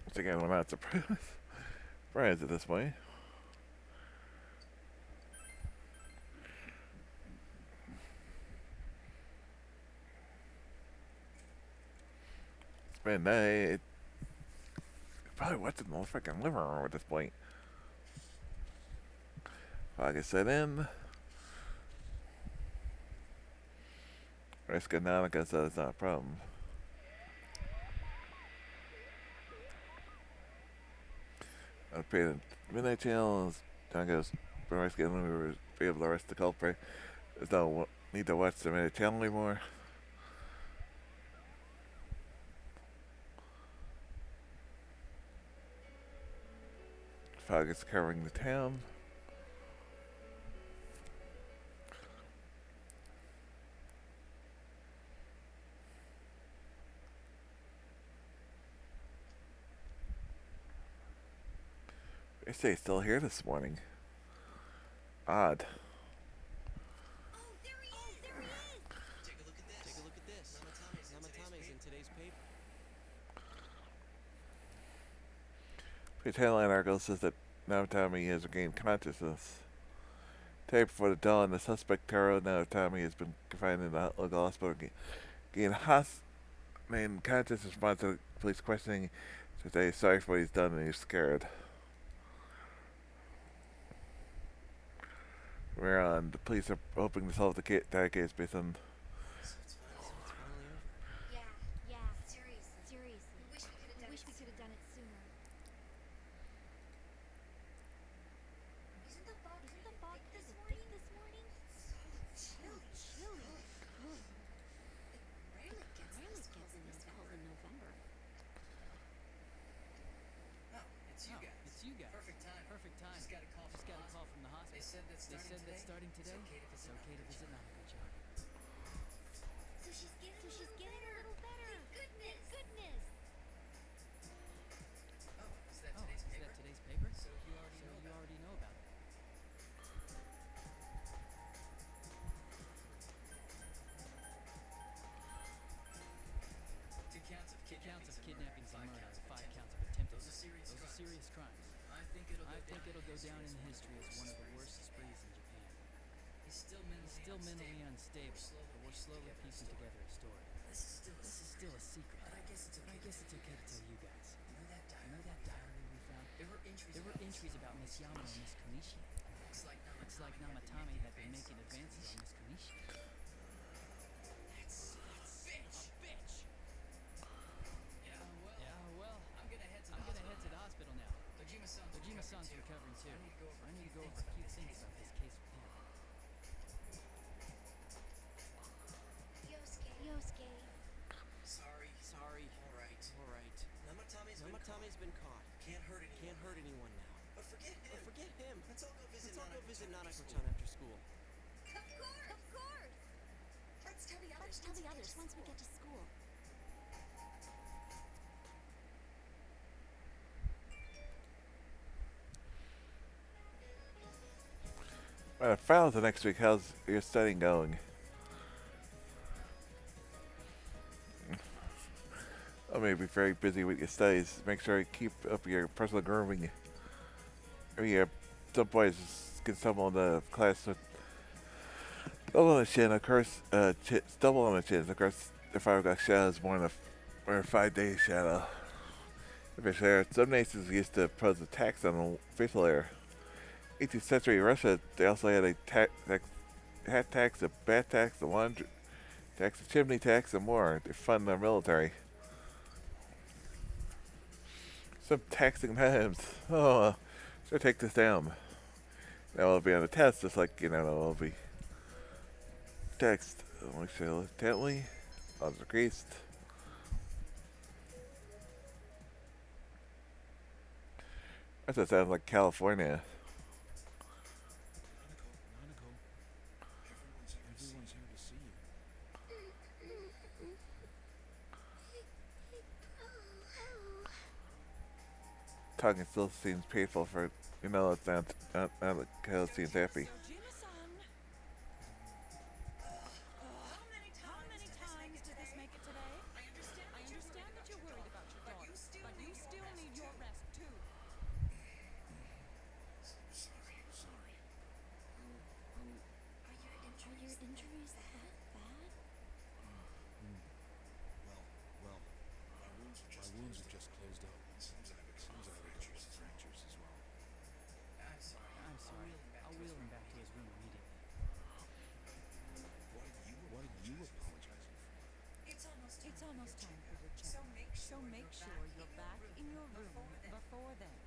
Once again, we're not surprised at this point. It's midnight. Probably watching the freaking living room at this point. Fog is set in. Risk Nautica says it's not a problem. I'll pay the midnight channel. Nautica's Risk and we be able to arrest the culprit. There's no need to watch the midnight channel anymore. Fog is covering the town. They say he's still here this morning. Odd. Oh, there he is! There he is! Take a look at this. Take a look at this. Namatame's in today's paper. The headline article says that Namatame has regained consciousness. Today before the dawn, the suspect Taro Namatame has been confined in the local hospital. Gained main conscious response to the police questioning. Says he's sorry for what he's done and he's scared. We're on. The police are hoping to solve the entire case based on. So it's finally over. Yeah, yeah. Seriously. Wish we could have done it sooner. Isn't the fog thick this morning? So chilly. It rarely gets this cold in November. Oh, it's you guys. It's you guys. Perfect time. Just got a call from the hospital. They said that starting today, it's okay to visit Nautica, John. So she's getting a little better. Thank goodness. Oh, is that today's paper? So you already know about it. Two counts of kidnappings and murder, 5 counts of attempted. Those are serious crimes. I think it'll go down in history as one of the worst sprees in Japan. He's still mentally unstable, but we're slowly piecing together a story. This is still a secret, but I guess it's okay to tell you guys. You know that diary we found? There were entries about Miss Yama and Miss Kunishi. Looks like Namatame had been making advances on Miss Kunishi. That's a bitch! Yeah, well, I'm gonna head to the hospital now. Dojima-san's recovering too. I need to go over a few things about this case with him. Yosuke. Sorry. All right. Namatame's been caught. Can't hurt anyone now. But forget him. Let's all go visit Nanako-chan after school. Of course. Let's tell the others once we get to school. Finals of next week. How's your studying going? I may be very busy with your studies. Make sure you keep up your personal grooming. Some boys can stumble into class with double on the chin, of course. Double on the chin. Of course, the 5 o'clock shadow is more than a 5-day shadow. Facial hair. Some nations used to impose a tax on the facial hair. 18th century Russia, they also had a hat tax, a bath tax, a laundry tax, a chimney tax, and more to fund their military. Some taxing times. Oh, should I take this down? Now it'll be on the test, just like, it'll be text. Make sure I look intently. Odds increased. That sounds like California. Everyone's here to see you. Talking still seems painful for, it's not the Kyle seems happy. Dojima-san! How wounds are just closed up. Seems I have a couple fractures as well. I'm sorry. I'll wheel him back to his room immediately. What are you apologizing for? It's almost time for your check. So make sure you're back in your room before then.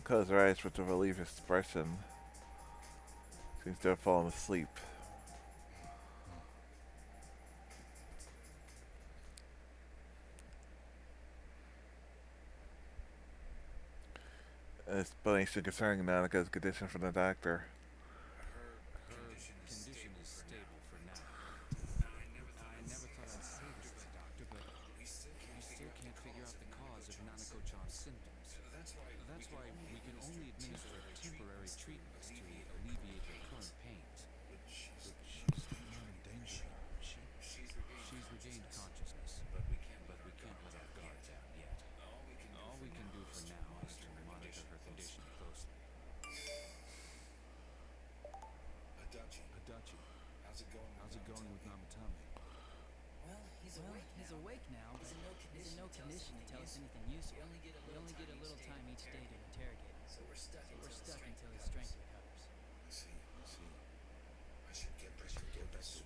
Close her eyes with a relieved expression. Seems to have fallen asleep. Explanation concerning Nanaka's condition from the doctor. Her condition is stable for now. I never thought I'd say this to the doctor, but we still can't figure out the cause of Nanako-chan's symptoms. That's why we can only administer temporary treatments to alleviate her current pains. But she's not in danger. She's regained consciousness, but we can't let our guard down yet. All we can do for now is to monitor her condition closely. Adachi, how's it going with Namatame? Well, he's awake now, but he's in no condition to tell us anything useful. We only get a little time each day to interrogate him. So we're stuck until his strength recovers. I see. I should get back to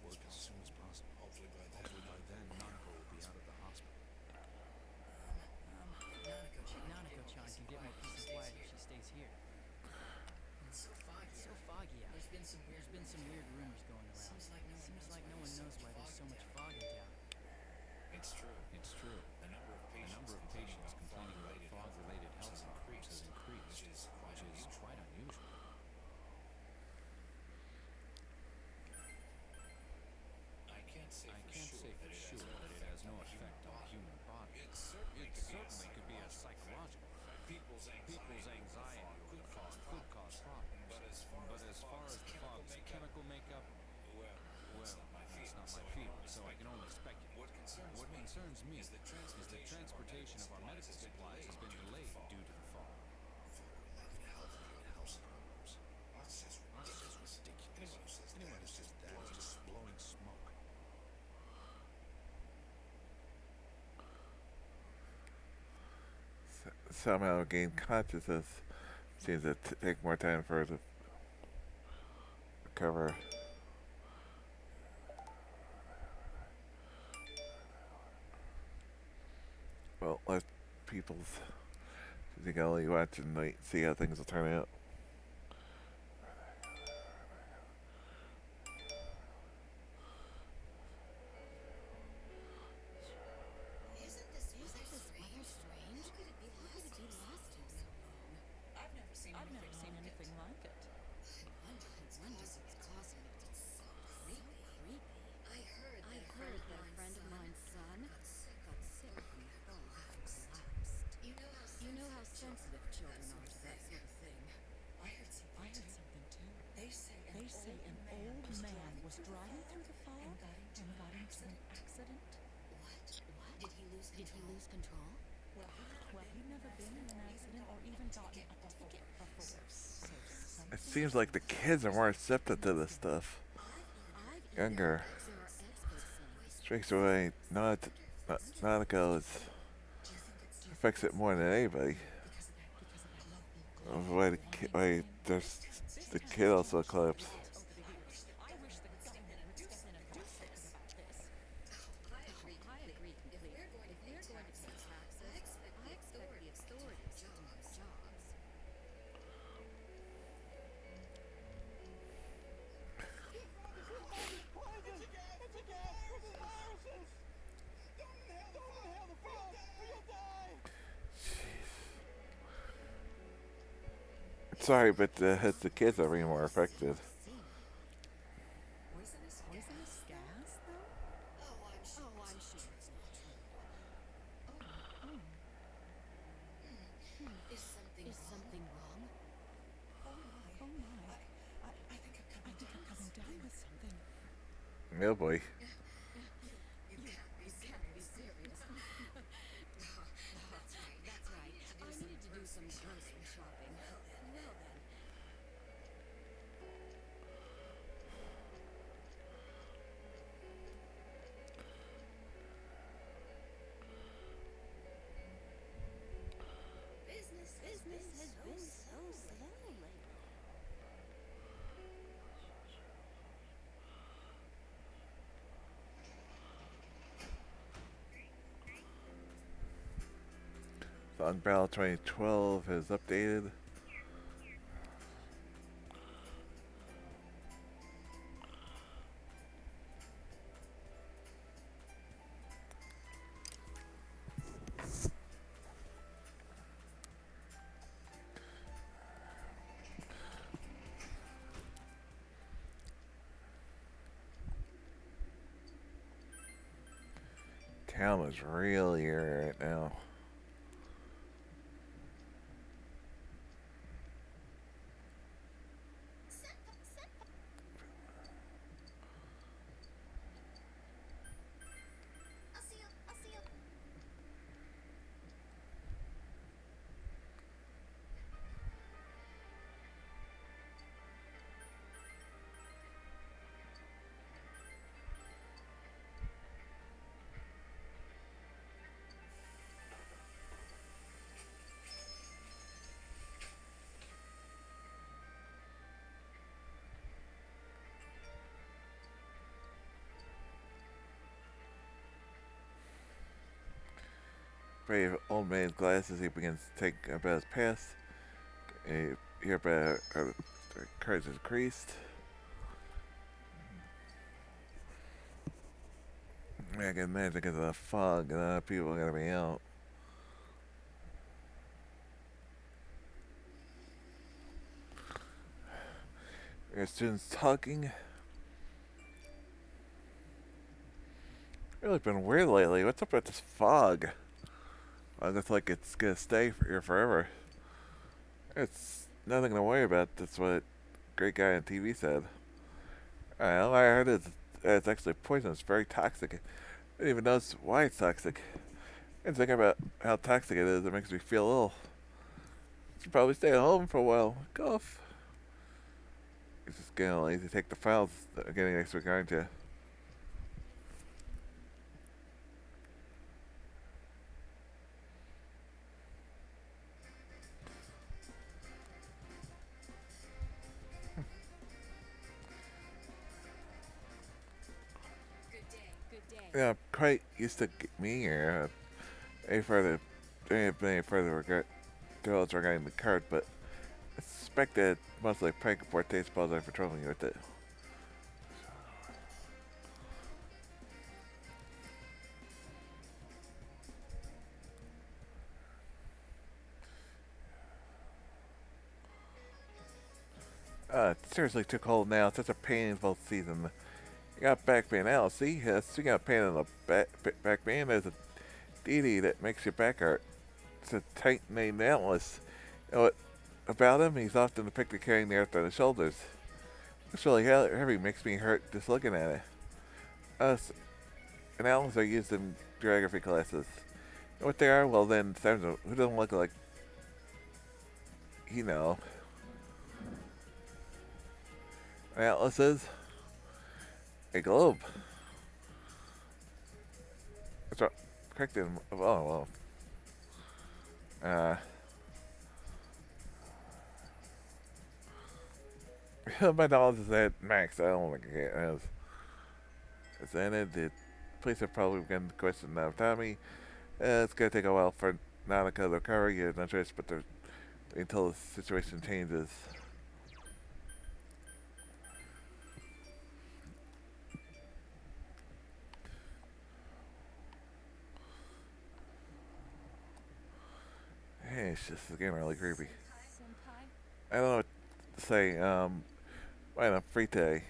work as soon as possible. Hopefully by then, Nanako will be out of the hospital. Nanako-chan can get more peace and quiet if she stays here. It's so foggy out. There's been some weird rumors going around. Seems like no one knows why there's so much fog in town. It's true. The number of patients complaining about fog-related health problems has increased, which is quite unusual. I can't say for sure that it has no effect on the human body. It certainly could be a psychological effect. People's anxiety over the fog could cause problems. But as far as the fog's chemical makeup, well, that's not my field, so I can only speculate. What concerns me is the transportation of our medical supplies has been delayed due to the fog. That's just ridiculous. Anyone who says that is just blowing smoke. Somehow gain consciousness. Seems to take more time for her to recover. Well, let people's. You can only watch and wait, see how things will turn out. Isn't this weather strange? How could it be lasting so long? I've never seen anything like it. I wonder what's causing it. It's so creepy. I heard that a friend of mine's son got sick from the fog. Collapsed. You know how sensitive children are to that sort of thing. I heard something too. They say an old man was driving through the fog and got into an accident. What? Did he lose control? Well, he'd never been in an accident or even gotten a ticket before. So It seems like the kids are more receptive to this stuff. Younger. There are experts saying. Strikes away. Nanako affects it more than anybody. Why there's the kid also collapsed. I wish the government would step in and do something about this. I agree completely. If we're going to pay taxes, I expect the authorities to do their jobs. Sorry, but the kids are being more affected. Poisonous gas, though? Oh, I'm sure it's not true. Is something wrong? Oh my. I think I'm coming down with something. Oh boy. You can't be serious. That's right. I needed to do some grocery shopping. Well then. Business has been so slow lately. The Unbound 2012 has updated. Town is really eerie right now. I'll see you. Brave old man's glasses, he begins to think about his past. He hear about the courage is increased. I can imagine because of the fog, people are gonna be out. Your students talking. Really been weird lately. What's up with this fog? I looks like it's gonna stay here forever. It's nothing to worry about. That's what great guy on TV said. All I heard is it's actually poisonous, very toxic. I didn't even notice why it's toxic. And thinking about how toxic it is, it makes me feel ill. Should probably stay at home for a while. Golf. It's just getting lazy. Take the files that are getting extra going to. Good day. Yeah, I'm quite used to me here. Any further, any further regret details regarding the card, but I suspect that mostly prank report takes apologize for troubling you with it. It seriously took hold now. It's such a painful season. You got back pain now. See, you got pain in the back pain. There's a deity that makes your back hurt. It's a tight-named atlas. You know what about him? He's often depicted carrying the earth on his shoulders. It's really heavy. Makes me hurt just looking at it. And atlas are used in geography classes. You know what they are? Well, then, who doesn't look like, you know, an atlas is? A globe. That's right. Corrected. Oh, well. My knowledge is at max. I don't think it has. It's ended. The police have probably begun to question now Tommy. It's gonna take a while for Nanika to recover. You have no choice but to until the situation changes. Hey, it's just getting really creepy. Senpai? I don't know what to say. Why not free today?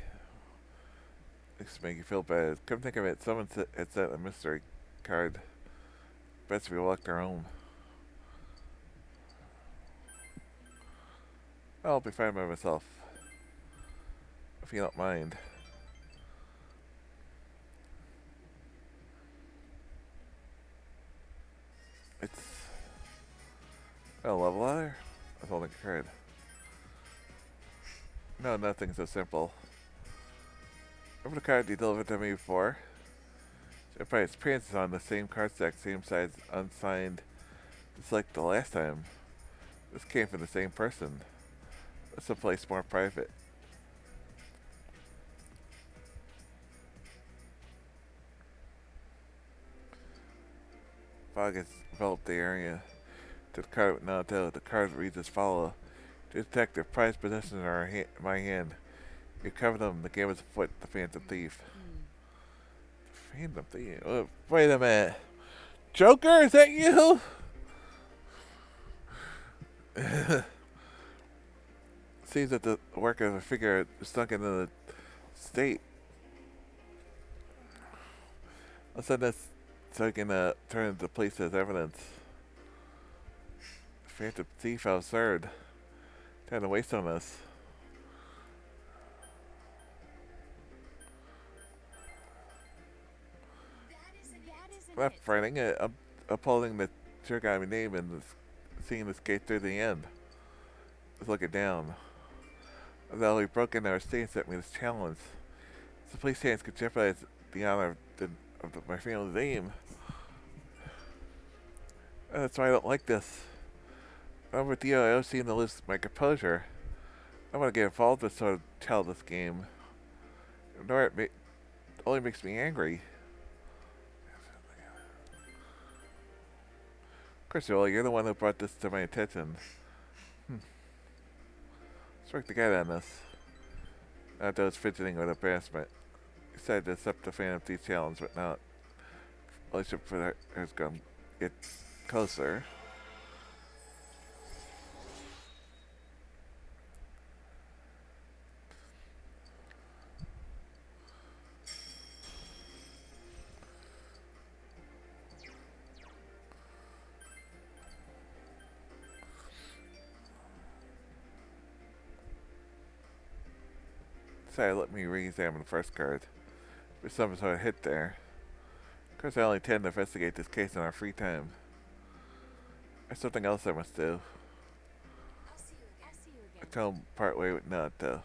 Makes make you feel bad. Come think of it, someone had sent a mystery card. Best we walked her home. I'll be fine by myself. If you don't mind. A love letter? That's all I occurred. No, nothing so simple. Remember the card you delivered to me before? If by its appearance is on the same card stack, same size, unsigned, just like the last time. This came from the same person. Let's place more private. Fog has enveloped the area. To the card with Naruto, the card reads as follows. To detect if prized possessions are in my hand. You cover them, the game is afoot, the Phantom Thief. Phantom Thief? Oh, wait a minute. Joker, is that you? Seems that the work of a figure is stuck into the state. I'll send this so I can turn into police as evidence. Phantom Thief, how absurd. Time to waste on this. I'm not fighting it. I'm upholding the Shirogami name and seeing this gate through the end. Let's look it down. Although we broke into our state and set me this challenge. The police hands could jeopardize the honor of my family's name. That's why I don't like this. I'm with you, I always seem to lose my composure. I want to get involved with sort of childish game. Ignore it only makes me angry. Of course, Joel, you're the one who brought this to my attention. Let's work together on this. Not those fidgeting with embarrassment. Decided to accept the Phantom Thief challenge, but now relationship for her has gone get closer. Sorry, let me re-examine the first card. There's some sort of hit there. Of course, I only tend to investigate this case in our free time. There's something else I must do. I tell him part way with Naruto.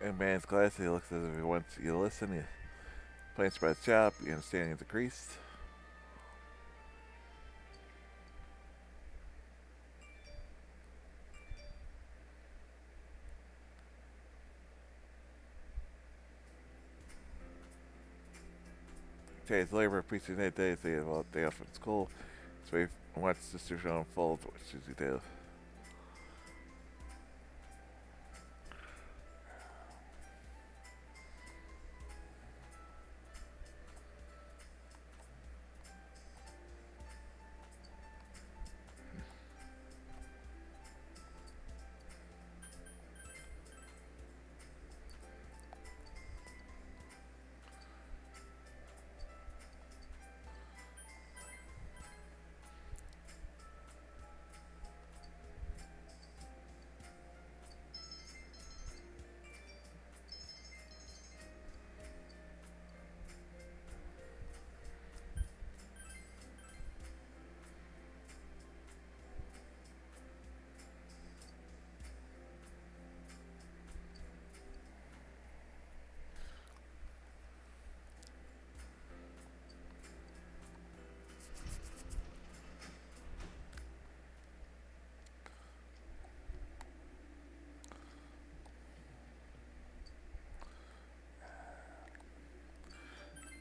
In man's glass, he looks as if he wants you to listen. He plans by his job, your understanding is decreased. Today's labor appreciates that day, so he has a day off from school. So he wants the situation unfold. What should he do?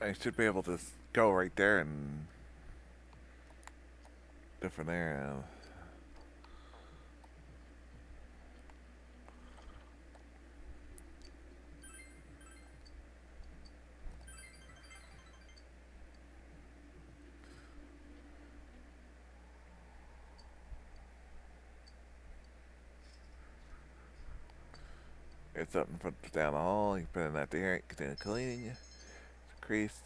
I should be able to go right there and different area. It's something from down the hall. You put in that there. Continue cleaning. Decreased.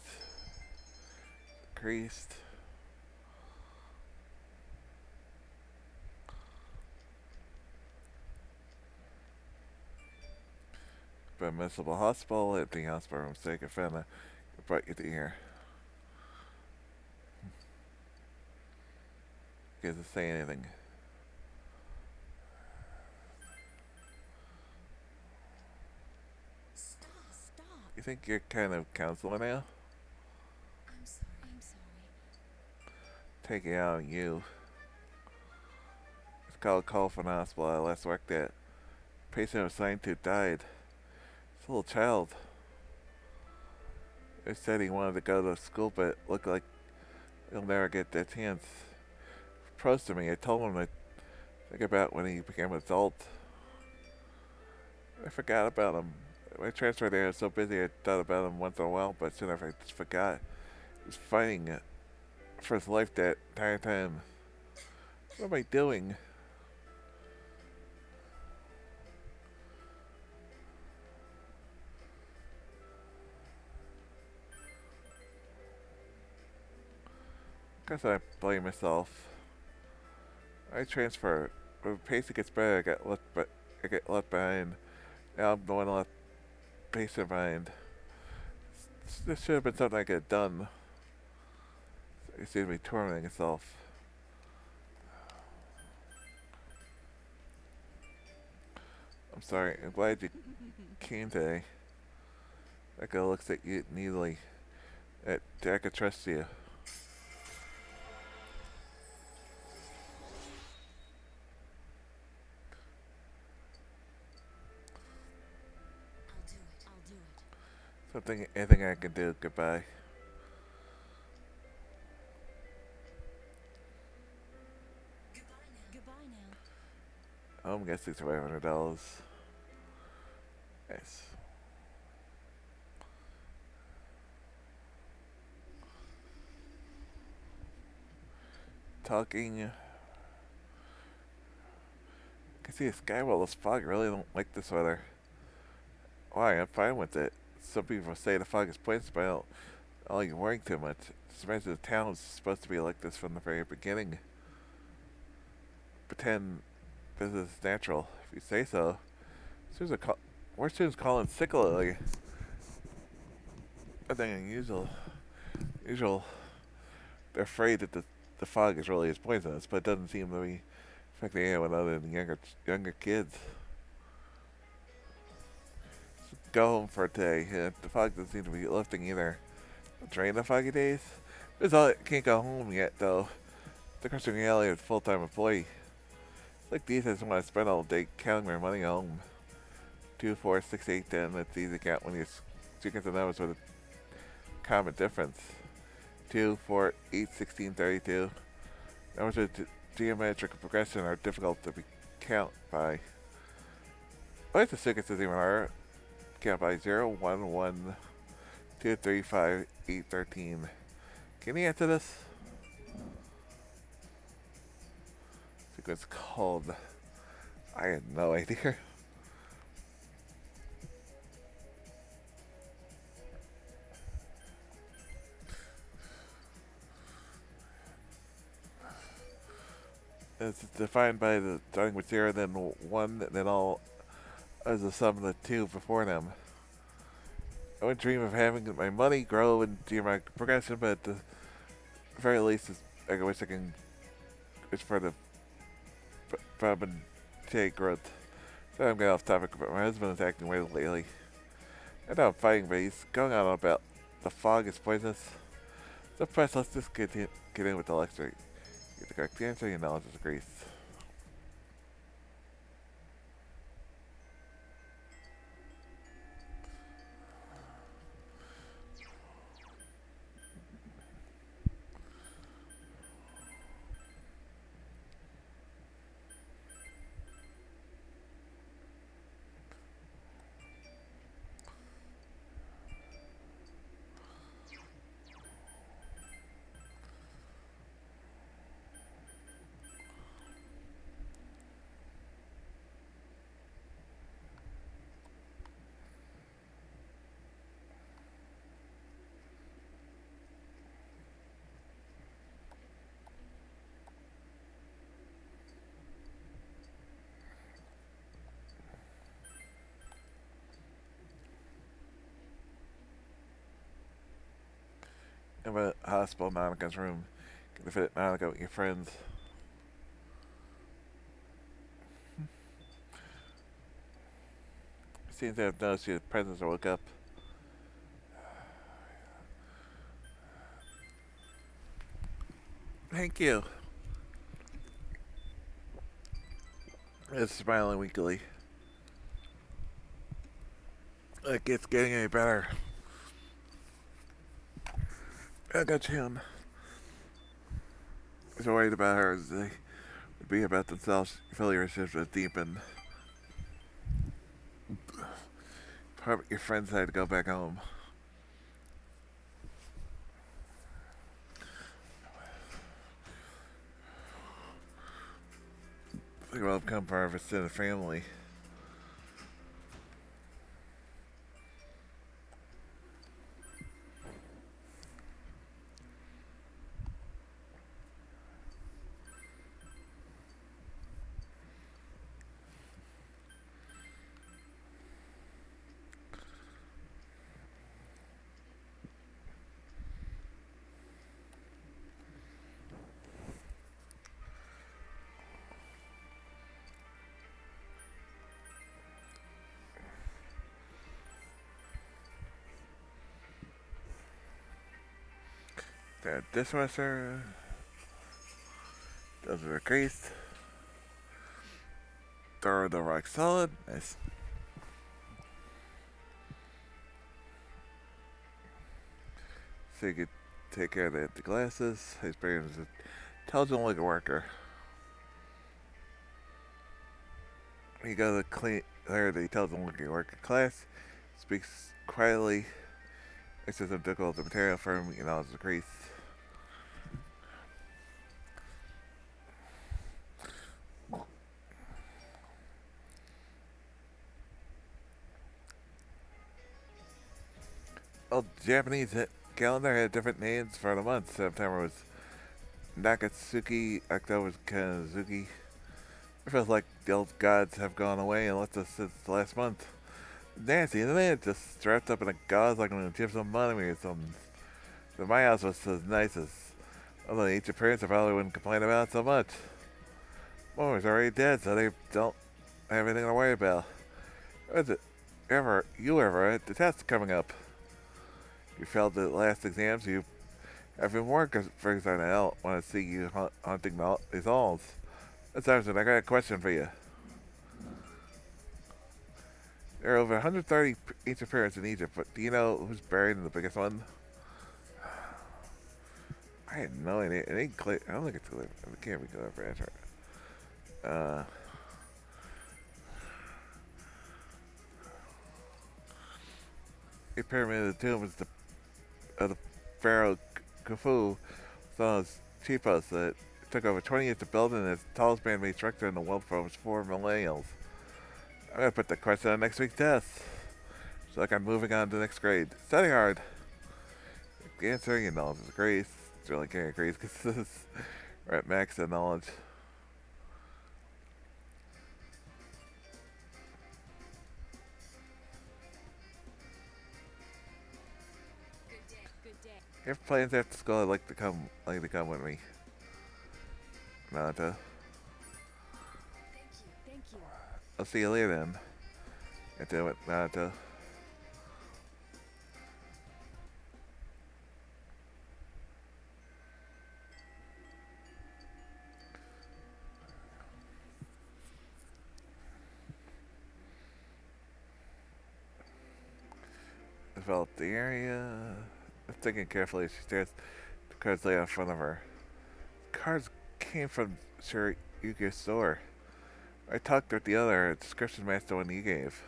Decreased. But municipal hospital, empty hospital room, sake of Fenna. Brought you to here. Doesn't say anything. Stop. You think you're kind of counselor now? I'm sorry. I'm sorry. Take it out on you. It's called a call from the hospital I last worked at. Patient I was assigned to died. It's a little child. They said he wanted to go to school, but it looked like he'll never get that chance. He proposed to me. I told him to think about when he became an adult. I forgot about him. When I transferred there, I was so busy I thought about him once in a while, but soon after I just forgot. He was fighting for his life that entire time. What am I doing? Guess I blame myself. I transfer. When the patient gets better, I get left behind. Now I'm the one left patient behind. This should have been something I could have done. He seems to be tormenting himself. I'm sorry. I'm glad you came today. Becca looks at you needly. I could trust you. I'll do it. Anything I can do. Goodbye. Goodbye now. I'm guessing it's $500. Nice. Talking. I can see the sky well. This fog. I really don't like this weather. Why? I'm fine with it. Some people say the fog is pointless, but I don't like worrying too much. Just imagine the town is supposed to be like this from the very beginning. Pretend this is natural, if you say so. More students call in sick lately. Nothing unusual. They're afraid that the fog is really as poisonous, but it doesn't seem to be affecting anyone other than younger kids. Go home for a day. The fog doesn't seem to be lifting either. Drain the foggy days? Can't go home yet, though. The Christian reality is a full-time employee. It's like these, I just want to spend all day counting my money home. 2, 4, 6, 8, 10. It's easy to count when you get the numbers with a common difference. 2, 4, 8, 16, 32. Numbers with geometric progression are difficult to count by. Why is the sequence even harder? Count by 0, 1, 1, 2, 3, 5, 8, 13. Can you answer this? Sequence called. I had no idea. It's defined by the starting with 0, then 1, then all as the sum of the 2 before them. I would dream of having my money grow in geometric progression, but at the very least, I wish I can wish for the Fibonacci growth. So I'm getting off topic, but my husband is acting weird lately. I know I'm fighting, but he's going on about the fog is poisonous. So first, let's just get in with the lecture. Get the correct answer, your knowledge is increased. Have a hospital in Monica's room. Get to visit Monica with your friends. Seems to have noticed your presence or woke up. Thank you. It's smiling weakly. Like it's getting any better. I got Jim. He's worried about her as they would be about themselves. Feel your relationships with deepen. Probably your friends had to go back home. They will become part of extended family. The dishwasher. Those are greased. Throw the rock solid. Nice. So you could take care of the empty glasses. His brain is intelligent like a worker. You go to clear the intelligent looking worker class. Speaks quietly. Makes it difficult the material firm, you know, it's grease. Well, Japanese calendar had different names for the months. September was Nakatsuki, October was Kanazuki. It feels like the old gods have gone away and left us since last month. Nancy, the man just strapped up in a gauze like I'm gonna give some money or something. So my house was as nice as although each appearance I probably wouldn't complain about so much. Mom was already dead, so they don't have anything to worry about. Was it you ever had the test coming up? You failed the last exams, you have been more for example, I don't want to see you haunting these halls. That's Emerson, I got a question for you. There are over 130 ancient pyramids in Egypt, but do you know who's buried in the biggest one? I had no idea. It ain't clear. I don't think it's clear. It can't be clear for answer. The pyramid of the tomb is of the pharaoh Khufu, son of Cheapos. That it took over 20 years to build, and it's the tallest man-made structure in the world for almost 4 millennials. I'm gonna put the question on next week's test. So like I'm moving on to the next grade. Study hard. The answer, you know, is grace. It's really can't grace because we're at max of knowledge. If you have plans after school, I'd like to come with me. Nanta. Thank you. I'll see you later then. Get to it, Nanta. Develop the area. Thinking carefully, she stares at the cards laid out in front of her. The cards came from Yuki's store. I talked with the other description master one you gave.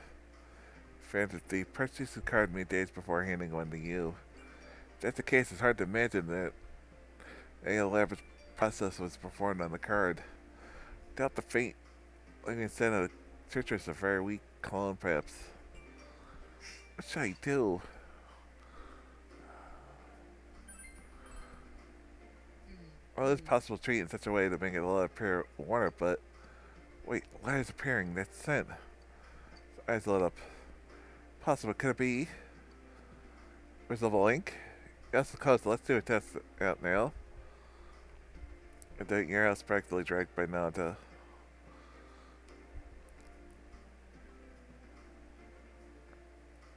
Fantasy purchased the card me days before handing one to you. If that's the case, it's hard to imagine that an elaborate process was performed on the card. Doubt the faint, like I said, of the citrus, a very weak clone, perhaps. What should I do? Well, it's possible to treat in such a way to make it a lot appear warmer, but wait, light is appearing. That's scent. His eyes lit up. Possible. Could it be? Resolve ink? Yes, of course. Let's do a test out now. Your house practically dragged by now to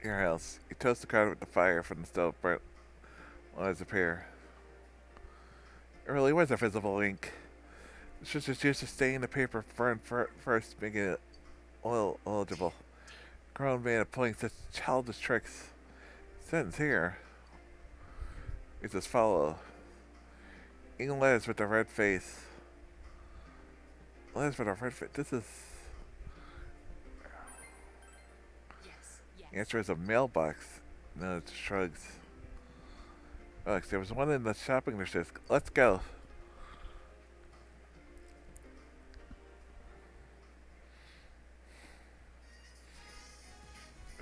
your house. You toast the card with the fire from the stove burnt lines appear. It really was a visible ink. It's just used to stain the paper burn first, making it oil eligible. Grown man applying such childish tricks. Sentence here is as follow. Young lads with a red face. Lads with a red face. This is. The answer is a mailbox. No, it shrugs. Oh, there was one in the shopping district. Let's go.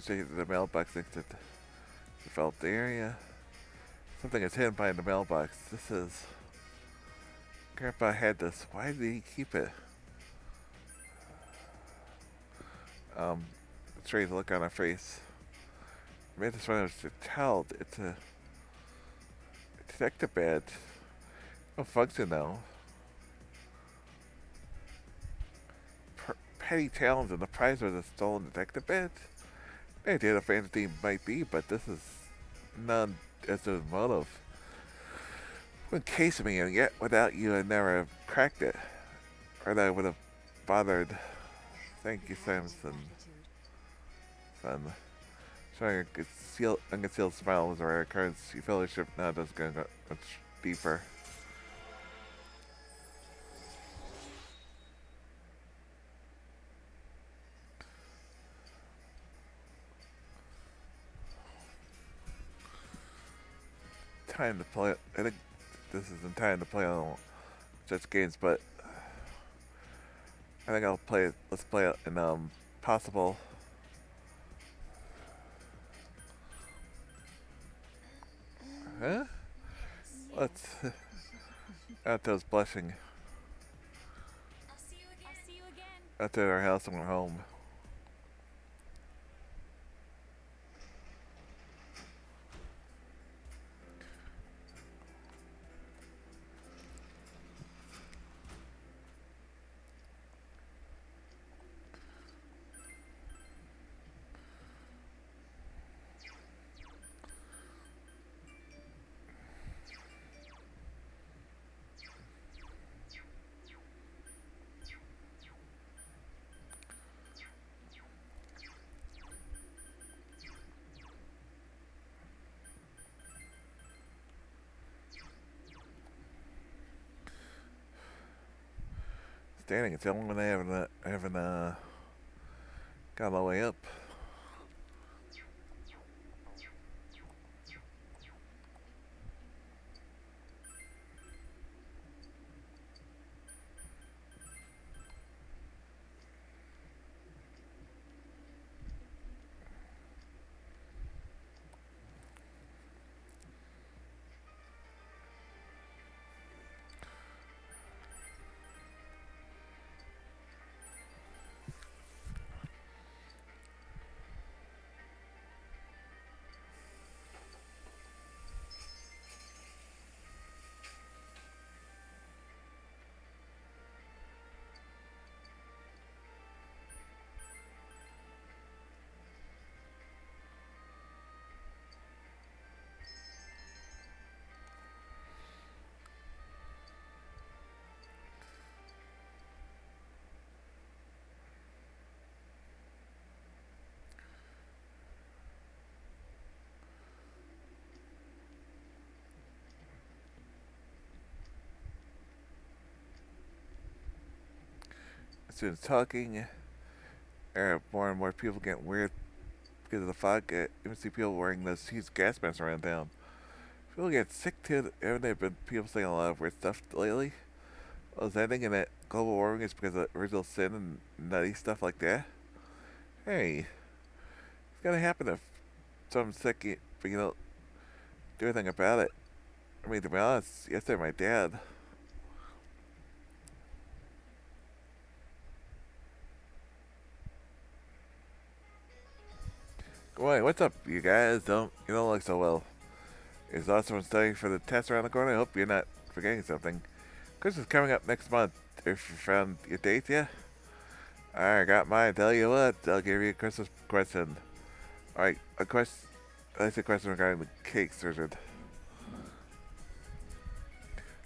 The mailbox next to the developed area. Something is hidden behind the mailbox. This is. Grandpa had this. Why did he keep it? Strange look on her face. Made this one was a child. It's a detective badge. No function though. Petty challenge and the prize was a stolen detective badge. No idea what fantasy might be, but this is none as to the motive. Wouldn't case me, and yet without you, I'd never have cracked it, or that I would have bothered. Thank you, Samson. Son. Showing a unconcealed smile was a rare occurrence. You fellowship now doesn't go much deeper. Time to play. I think this isn't time to play on such games, but I think I'll play it. Let's play it in possible. Huh? Let's. Atto's blushing. I'll see you again. Atto at our house and we're home. Standing, it's the only one I haven't got all the way up. Students talking. More and more people getting weird because of the fog. Even see people wearing those huge gas masks around town. People get sick too. Haven't there been people saying a lot of weird stuff lately? I was ending in that global warming is because of original sin and nutty stuff like that. Hey, it's gonna happen if someone's sick, but you don't do anything about it. I mean, to be honest, yesterday my dad. Wait, what's up, you guys? You don't look so well. Is also studying for the test around the corner. I hope you're not forgetting something. Christmas is coming up next month. If you found your date yet? I got mine. Tell you what, I'll give you a Christmas question. Alright, a question. That's a question regarding the cake surgeon.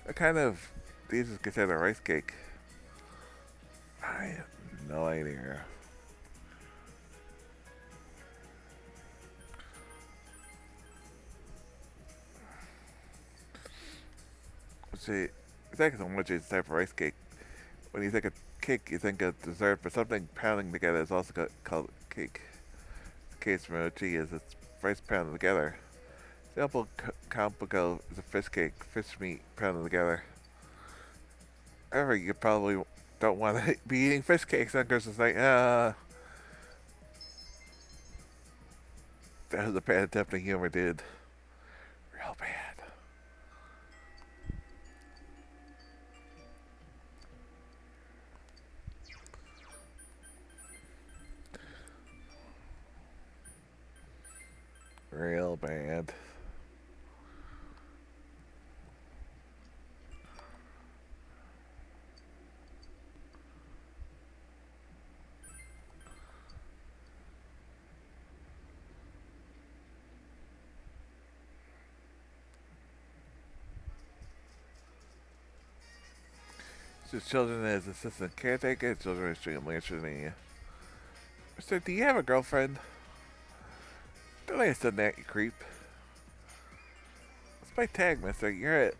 What kind of these is considered a rice cake? I have no idea. Let's see. It's actually much is type of rice cake. When you think of cake, you think of dessert, but something pounding together is also called cake. The case mochi is it's rice pounded together. Example complico is a fish cake, fish meat pounded together. However, you probably don't want to be eating fish cakes on Christmas night. That was a bad attempt at humor, dude. Real bad. Real bad. So children as assistant caretaker, children are extremely interested in you. Mister, do you have a girlfriend? Don't I said that, you creep. What's my tag, mister? You're it.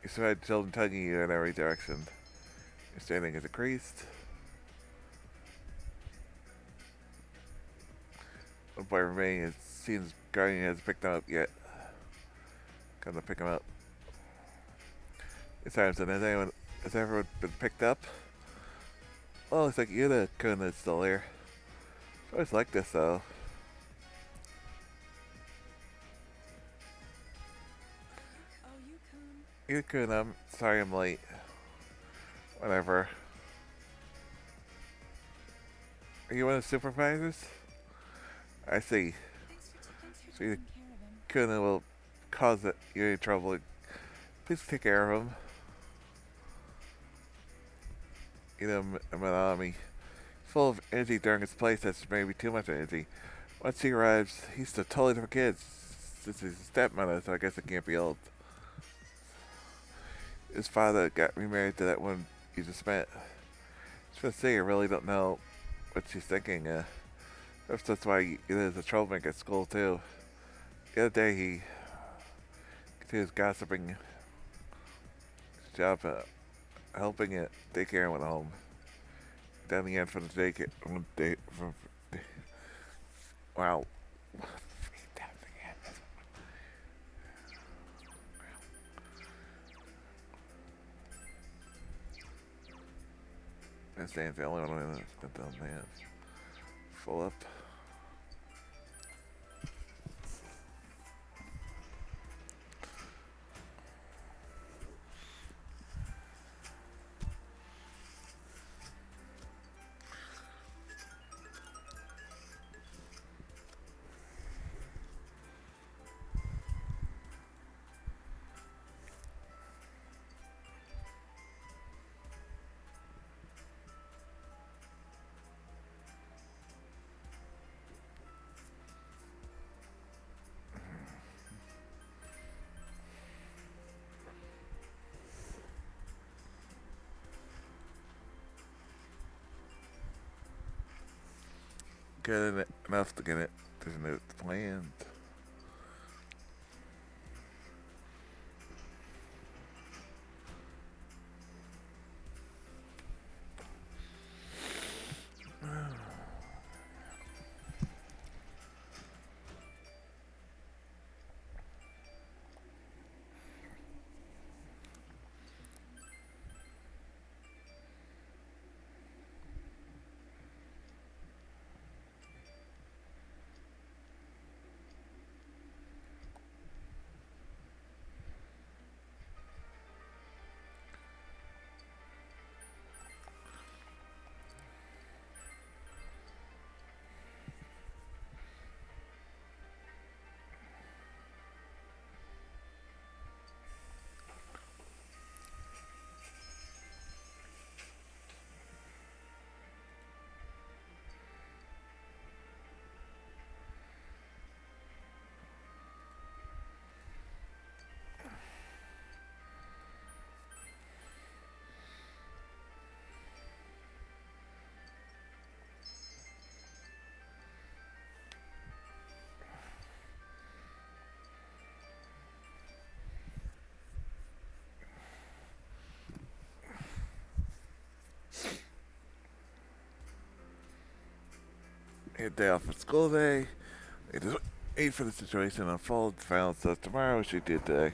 You still had children tugging you in every direction. You're standing as a priest. One boy remaining, it seems guardian hasn't picked him up yet. Come to pick him up. It's Samson, has everyone been picked up? Well, looks like Yuta Kun is still here. It's always like this though. Oh, you Kun. Yuta Kun, I'm sorry I'm late. Whatever. Are you one of the supervisors? I see. Thanks for So you taking care of him. Kun will cause you any trouble. Please take care of him. You know, Manami. Full of energy during his playtest, maybe too much energy. Once he arrives, he's a totally different kid. This is his stepmother, so I guess it can't be old. His father got remarried to that one you just met. Just gonna say, I really don't know what she's thinking. Perhaps that's why he is a troublemaker at school, too. The other day, he continues gossiping. His job, helping at daycare and went home. Down the end for the daycare. Wow. That's the only one that's done that. Full up. Good enough to get it. There's no planned. a day off of school day. They just wait for the situation to unfold. Found stuff tomorrow. She did today.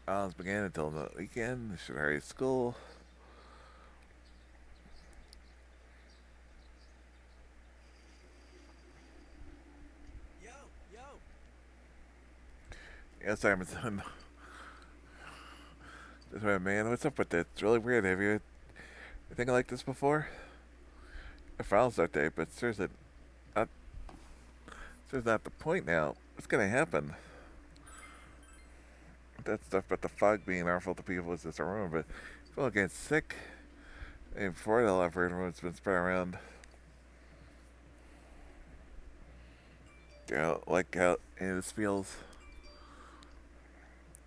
Islands began until the weekend. They should hurry to school. Yo, yo. Yes, Simonson. Just wait, man. What's up with that? It's really weird. Have you anything like this before? I found that day, but seriously, not the point now. What's gonna happen? That stuff about the fog being harmful to people is just a rumor, but people getting sick. And before that, I've heard rumors been spread around. You know, like how this feels.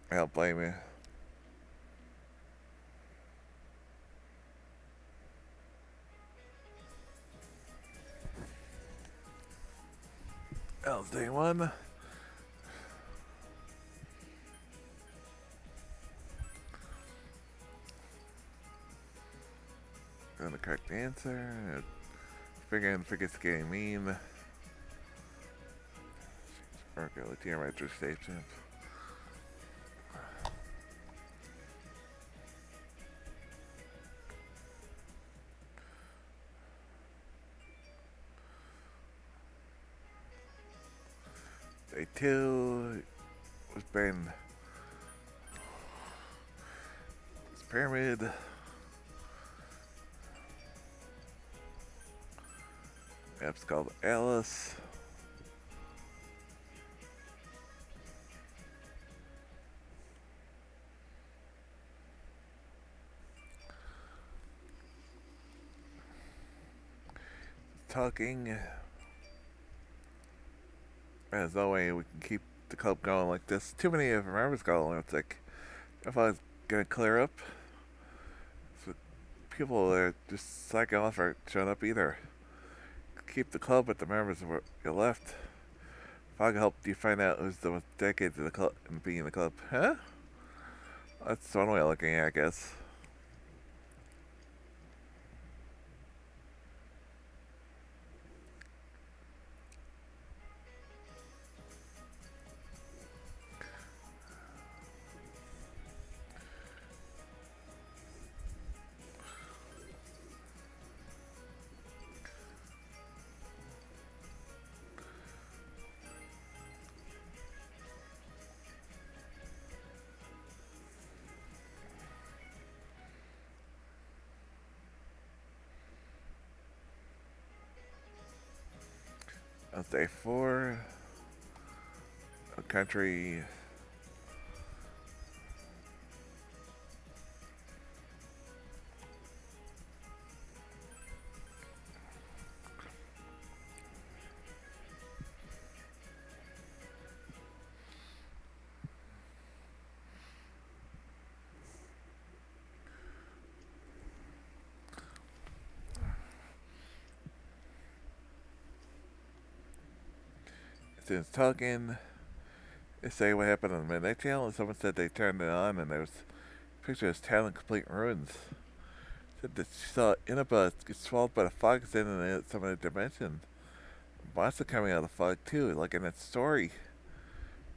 I don't blame you. That was day one. The correct answer. Figuring it's getting mean. Okay, let's hear my station. Day two was been this pyramid. Map's called Alice. Talking. There's no way we can keep the club going like this. Too many of members going. It's like, if I was gonna clear up, so people are just slacking off or showing up either. Keep the club with the members where you left. If I can help you find out who's the most dedicated to the club and being in the club. Huh? That's one way of looking at it, I guess. That's day 4. A country. Since talking, they say what happened on the Midnight Channel, and someone said they turned it on and there was pictures of town in complete ruins. Said that she saw Inaba get swallowed by the fog in some other dimension. Monster coming out of the fog too, like in that story.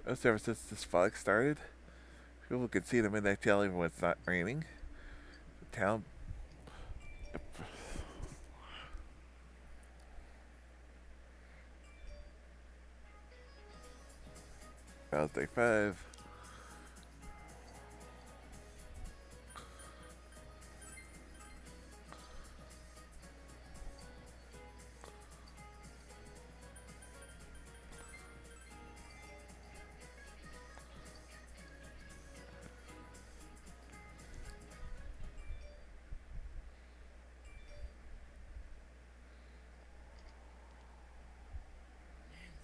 Notice ever since this fog started, people can see the Midnight Channel even when it's not raining. The town. That was day 5.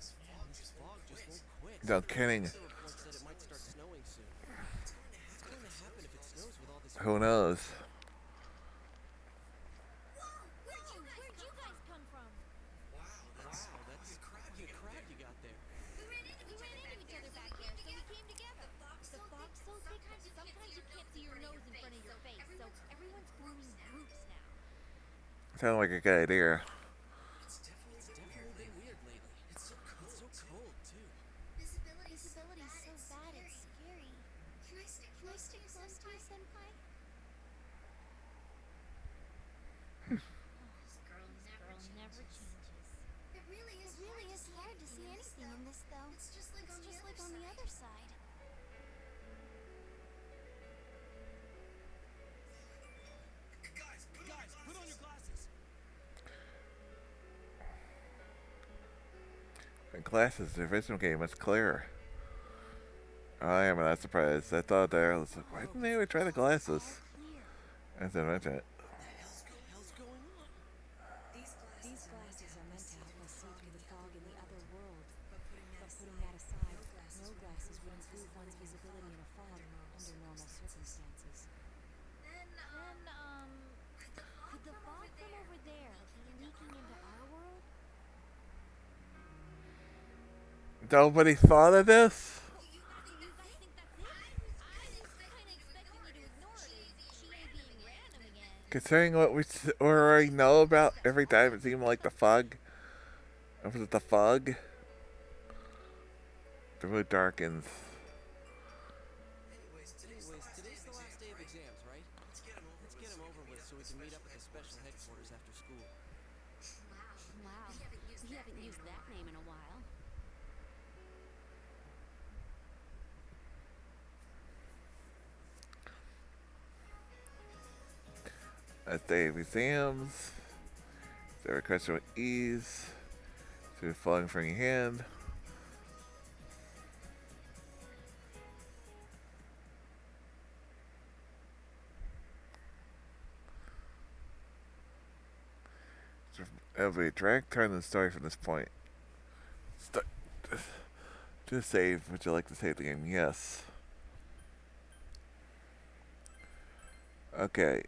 This fog just won't quit. No kidding. Weather report said it might start snowing soon. What's going to happen if it snows with all this? Who knows? Where'd you guys come from? Wow, that's quite a crowd you got there. We ran into each other back there, so we came together. The fog's so thick, sometimes you can't see your nose in front of your face, so everyone's forming groups now. Sounded like a good idea. It's definitely been weird lately. It's so cold too. Visibility's so bad, it's scary. Can I stick close to you, Senpai? This girl never changes. It really is hard to see anything in this, though. It's just like on the other side. Guys, put on your glasses. In classes, the original game was clearer. I am not surprised. I thought there, I was like, why didn't they ever try the glasses? I didn't mention it. What the hell's going on? These glasses are meant to help us see through the fog in the other world. But putting that aside, no glasses would improve one's visibility in a fog under normal circumstances. Then, could the fog from over there be leaking into our world? Nobody thought of this? Do you guys think that's it? I was kinda expecting you to ignore it as Chie being random again. Considering what we already know about every time it seemed like the fog. Was it the fog? The mood darkens. Anyways, today's the last day of exams, right? Let's get 'em over with so we can meet up at the special headquarters after school. Wow, we haven't used that name in a while. Last day of exams. Every question with ease. So falling from your hand. It'll be a direct turn in the story from this point. To save, would you like to save the game? Yes. Okay.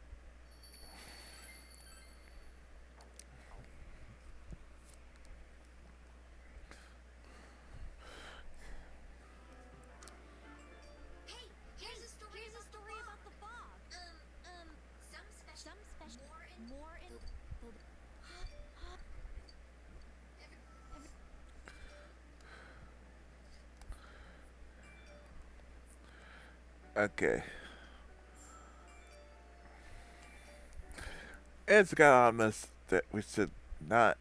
Hey, here's a story about the fog. Some special. More in. Okay. It's got on this that we should not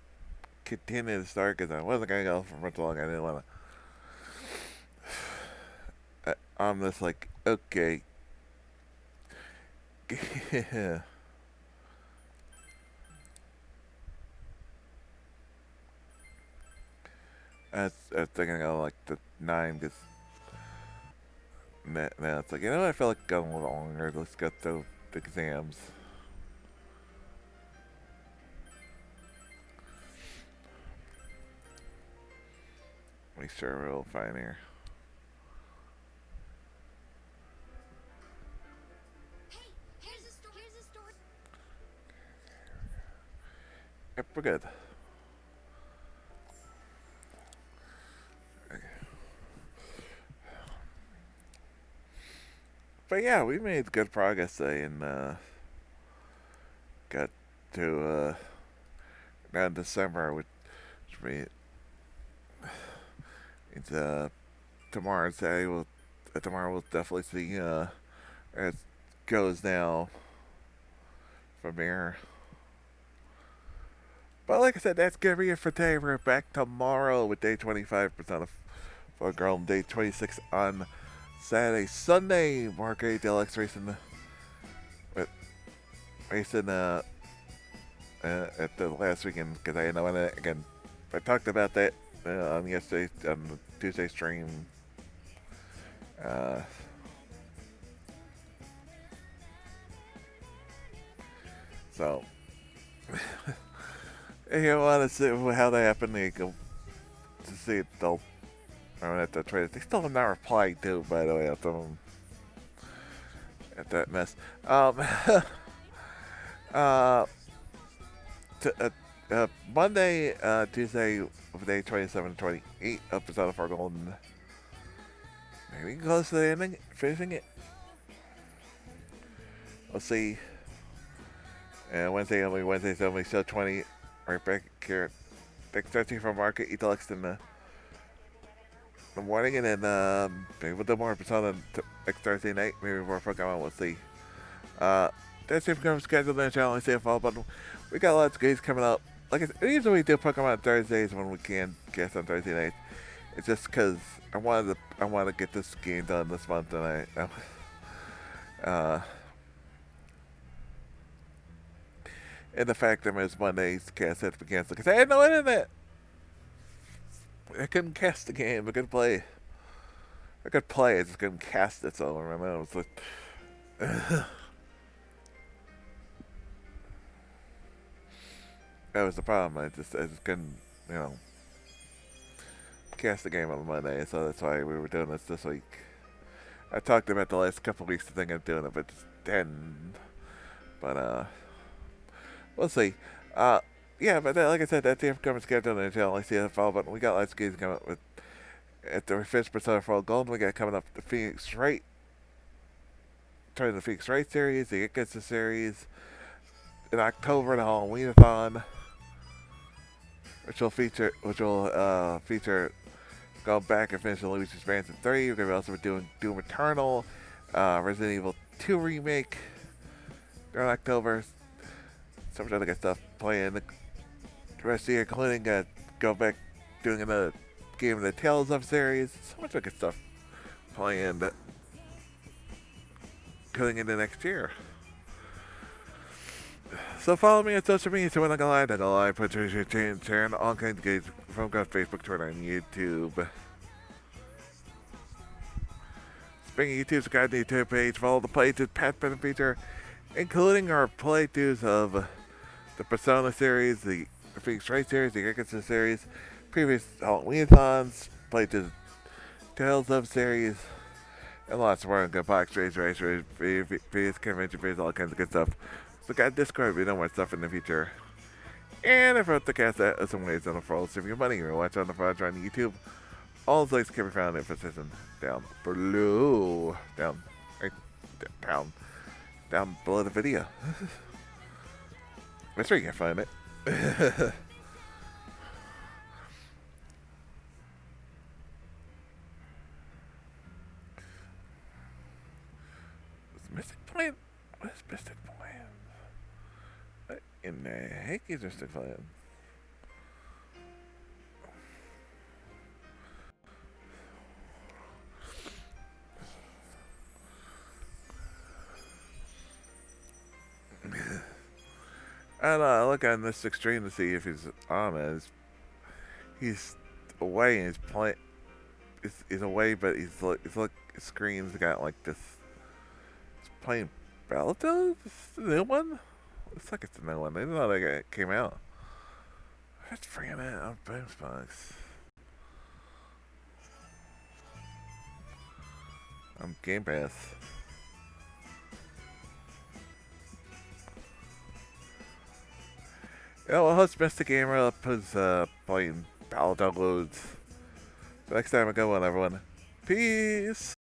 continue the story because I wasn't gonna go for much longer. I didn't want to. I'm just like, okay. Yeah. I was thinking of like the 9 because now it's like, you know, I feel like going a little longer. Let's get through the exams. Make sure we're all fine here. Hey, here's a story. Yep, we're good. But yeah, we made good progress today and got to now in December, which means it's tomorrow. Saturday, tomorrow we'll definitely see as it goes now from here. But like I said, that's gonna be it for today. We're back tomorrow with day 25% of for Girl and day 26 on Saturday. Sunday, Mark A. Deluxe racing at the last weekend because I know again. I talked about that on yesterday on the Tuesday stream. So if you want to see how that happened, you go to see it. They'll at the trade. They still have not replied to, by the way, at that mess. Monday, Tuesday, of day 27, 28 episode of Golden. Maybe close to the ending, finishing it. We'll see. Wednesday only show 20. Right back here. Next 13 from Market, eat Deluxe in the morning, and then maybe we'll do more episode on next Thursday night. Maybe more Pokemon, we'll see. That's it for scheduled on the channel. I say follow button. We got lots of games coming up. Like I said, usually we do Pokemon Thursdays when we can guest on Thursday nights. It's just because I want to get this game done this month, and and the fact that it's Monday's cast had to be canceled because I had no internet. I couldn't cast the game. I could play. I just couldn't cast it. So I was like, that was the problem. I just couldn't, cast the game on Monday. So that's why we were doing this week. I talked about the last couple of weeks to think of doing it, but just didn't. But we'll see. Yeah, but like I said, that's the upcoming schedule on the channel. I see the follow button. We got lots of games coming up with at the Fish Persona for All Golden. We got coming up the Phoenix Wright. Turning the Phoenix Wright series, the Ikitsu series. In October, the Halloween-a-thon, which will feature going back and finishing Luigi's Mansion 3. We're going to also be doing Doom Eternal, Resident Evil 2 remake during October. Some other good stuff playing the rest of the year, including go back doing another game of the Tales of series. So much good stuff planned going into next year. So follow me on social media so when I go live, put your sharing all kinds of games from Facebook, Twitter, and YouTube. Speaking of YouTube, subscribe to the YouTube page, follow the playthroughs, past been feature, including our playthroughs of the Persona series, the Phoenix Wright series, the Ikitsu series, previous Halloween-a-thons, playthroughs Tales of series, and lots more. Good box race, videos, convention videos, all kinds of good stuff. So got Discord, we know more stuff in the future. And if I wrote the cast that some ways on the front, save your money, or watch on the front on YouTube. All those links can be found in the description down below. Down below the video. That's where you can find it. Mystic Plan? What is Mystic Plan? What in the heck is Mystic Plan? I don't know, I look on this extreme to see if he's on it. He's away and he's playing. He's away, but he's like his screen's got like this. He's playing Battletoads? Is this the new one? Looks like it's the new one. I didn't know that came out. That's freaking it on Boombox. On Game Pass. Yeah, well, host Mystic Gamer up is playing Battletoads. So next time I go on, everyone. Peace!